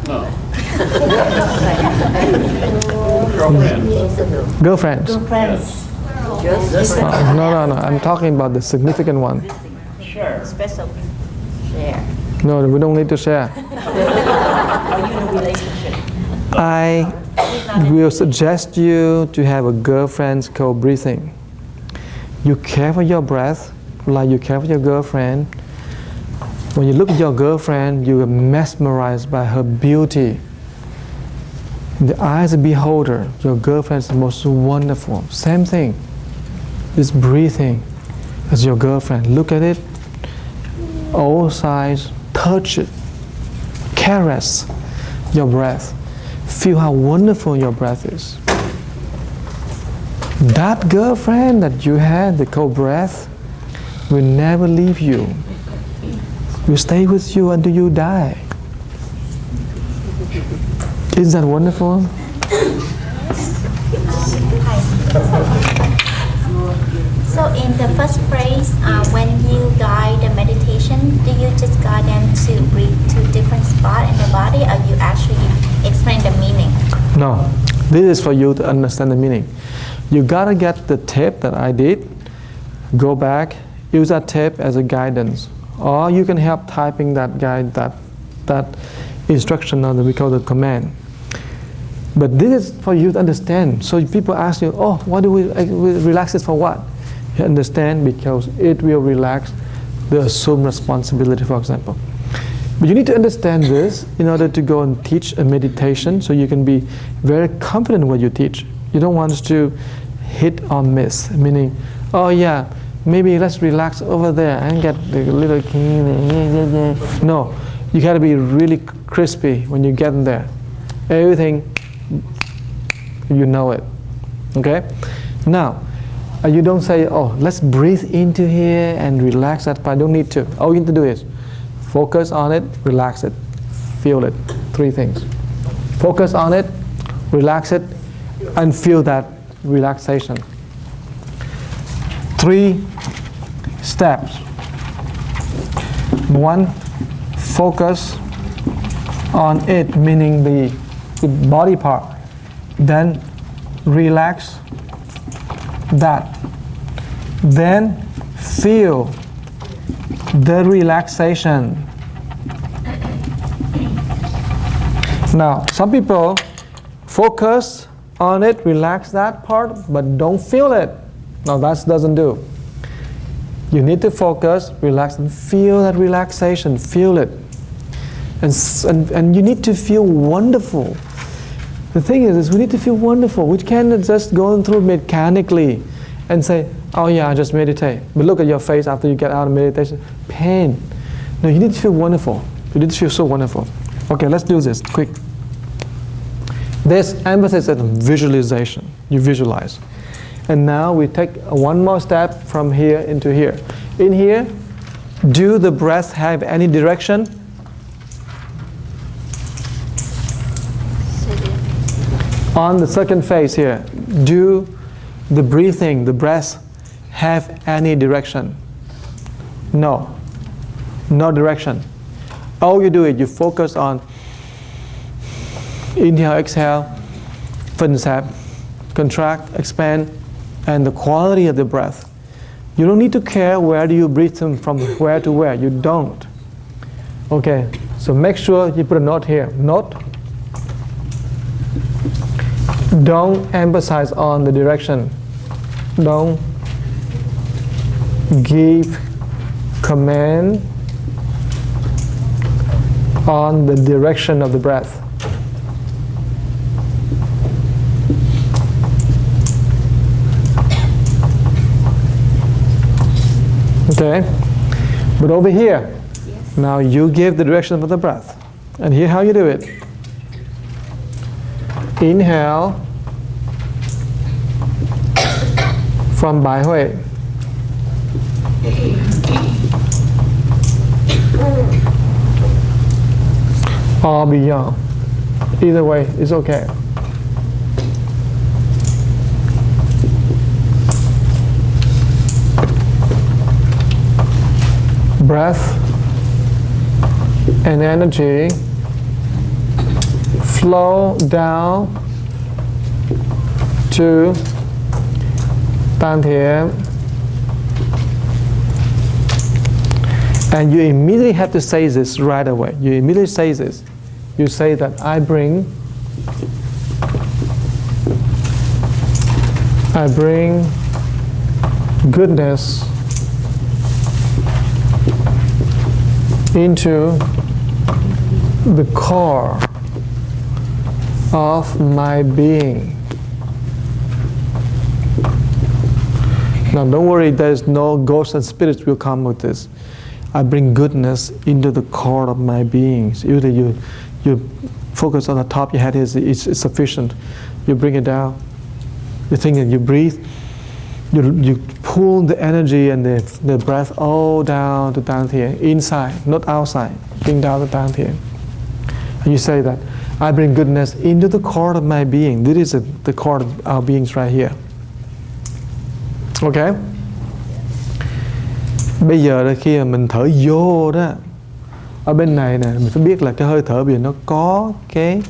No. Girlfriend. Girlfriends? Friends. No. I'm talking about the significant one. Sure. Special. Share. No, we don't need to share. Are you in a relationship? I will suggest you to have a girlfriend's co-breathing. You care for your breath like you care for your girlfriend. When you look at your girlfriend, you are mesmerized by her beauty. In the eyes of the beholder, your girlfriend is the most wonderful. Same thing. This breathing as your girlfriend. Look at it. All sides. Touch it. Caress your breath. Feel how wonderful your breath is. That girlfriend that you had, the co-breath, will never leave you. Will stay with you until you die. Isn't that wonderful? So in the first phrase, when you guide the meditation, do you just guide them to breathe to different spot in the body, or you actually explain the meaning? No, this is for you to understand the meaning. You gotta get the tape that I did, go back, use that tape as a guidance. Or you can help typing that guide, that instruction on the, we call the command. But this is for you to understand. So people ask you, oh, what do we relax this for what? You understand because it will relax the assumed responsibility, for example. But you need to understand this in order to go and teach a meditation so you can be very confident in what you teach. You don't want to hit or miss, meaning, oh yeah, maybe let's relax over there and get the little... No, you got to be really crispy when you get in there. Everything, you know it. Okay? Now, you don't say, oh, let's breathe into here and relax that part. Don't need to. All you need to do is focus on it, relax it, feel it. 3 things. Focus on it, relax it, and feel that relaxation. 3 steps. 1, focus on it, meaning the body part. Then relax that. Then feel the relaxation. Now, some people focus on it, relax that part, but don't feel it. Now that doesn't do. You need to focus, relax, and feel that relaxation. Feel it. And you need to feel wonderful. The thing is we need to feel wonderful. We can't just go through mechanically and say, oh yeah, I just meditate. But look at your face after you get out of meditation. Pain. No, you need to feel wonderful. You need to feel so wonderful. Okay, let's do this, quick. There's emphasis on visualization. You visualize. And now we take one more step from here into here. In here, do the breath have any direction? On the second phase here, do the breathing, the breath, have any direction? No. No direction. All you do is you focus on inhale, exhale, phân xẹp, contract, expand, and the quality of the breath. You don't need to care where do you breathe from where to where. You don't. Okay, so make sure you put a note here. Note. Don't emphasize on the direction. Don't give command on the direction of the breath. Okay? But over here, yes. Now you give the direction of the breath. And here how you do it. Inhale from Bai Hui. Or beyond. Either way is okay. Breath and energy flow down to Tan Thiện, and you immediately have to say this right away. You immediately say this. You say that I bring goodness into the core of my being. Now don't worry, there's no ghosts and spirits will come with this. I bring goodness into the core of my being. So either you focus on the top of your head, it's sufficient. You bring it down. You think that you breathe, You pull the energy and the breath all down to down here, inside, not outside, bring down to down here. And you say that, I bring goodness into the core of my being. This is the core of our beings right here. Ok. Bây giờ là khi mà mình thở vô đó, ở bên này nè, mình phải biết là cái hơi thở bây giờ nó có cái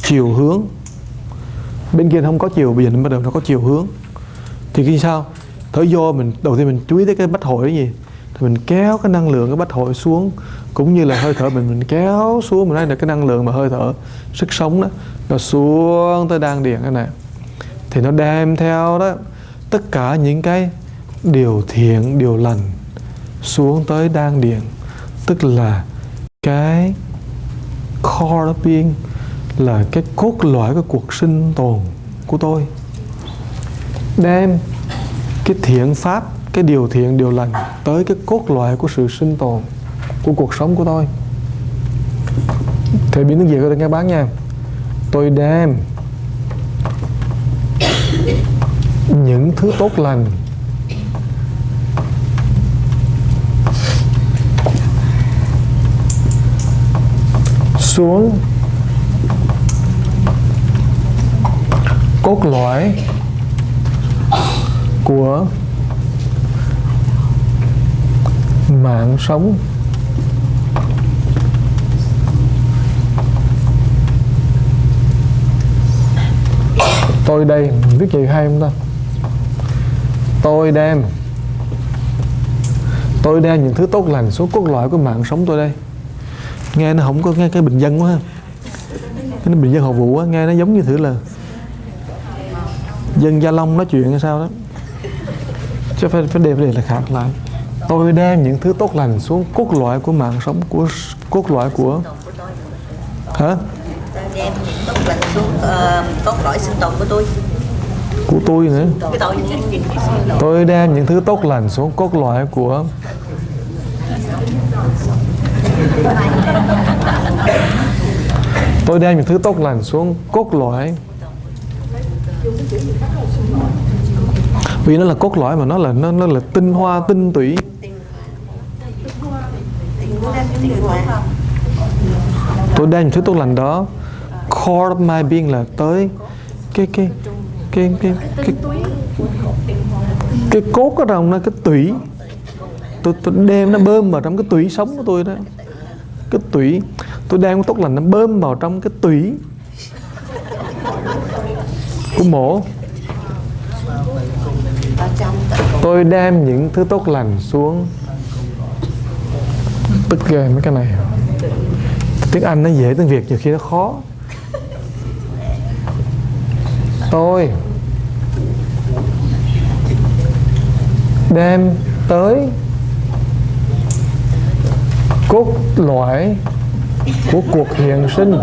chiều hướng. Bên kia nó không có chiều, bây giờ nó bắt đầu nó có chiều hướng. Thì khi sao? Thở vô mình đầu tiên mình chú ý tới cái bách hội cái gì? Thì mình kéo cái năng lượng cái bách hội xuống, cũng như là hơi thở mình kéo xuống, mình nói là cái năng lượng mà hơi thở sức sống đó nó xuống tới đan điền cái này. Thì nó đem theo đó tất cả những cái điều thiện, điều lành xuống tới đan điền, tức là cái core of being, là cái cốt lõi của cuộc sinh tồn của tôi. Đem cái thiện pháp, cái điều thiện, điều lành tới cái cốt lõi của sự sinh tồn của cuộc sống của tôi. Thể biến tiếng Việt cho các bác nha. Tôi đem những thứ tốt lành xuống cốt lõi của mạng sống. Tôi đây, viết gì hay không ta? Tôi đem những thứ tốt lành xuống cốt lõi của mạng sống tôi đây. Nghe nó không có nghe cái bình dân quá ha. Cái bình dân học vụ á, nghe nó giống như thử là dân Gia Long nói chuyện hay sao đó. Chứ phải đem là khác lại. Tôi đem những thứ tốt lành xuống cốt lõi của mạng sống, của cốt lõi của hả? Tôi đem những tốt lành xuống cốt lõi sinh tồn của tôi. Của tôi nữa. Cái Tôi đem những thứ tốt lành xuống cốt lõi của tôi đem những thứ tốt lành xuống cốt lõi. Vì nó là cốt lõi mà nó là tinh hoa, tinh túy. Tôi đem những thứ tốt lành đó, core of my being, là tới cái cốt ở trong nó, cái tủy. Tôi đem nó bơm vào trong cái tủy sống của tôi đó. Cái tủy, tôi đem cái tốt lành nó bơm vào trong cái tủy của mổ. Tôi đem những thứ tốt lành xuống. Tức ghê mấy cái này. Tiếng Anh nó dễ, tiếng Việt nhiều khi nó khó. Tôi đem tới cốt lõi của cuộc hiện sinh.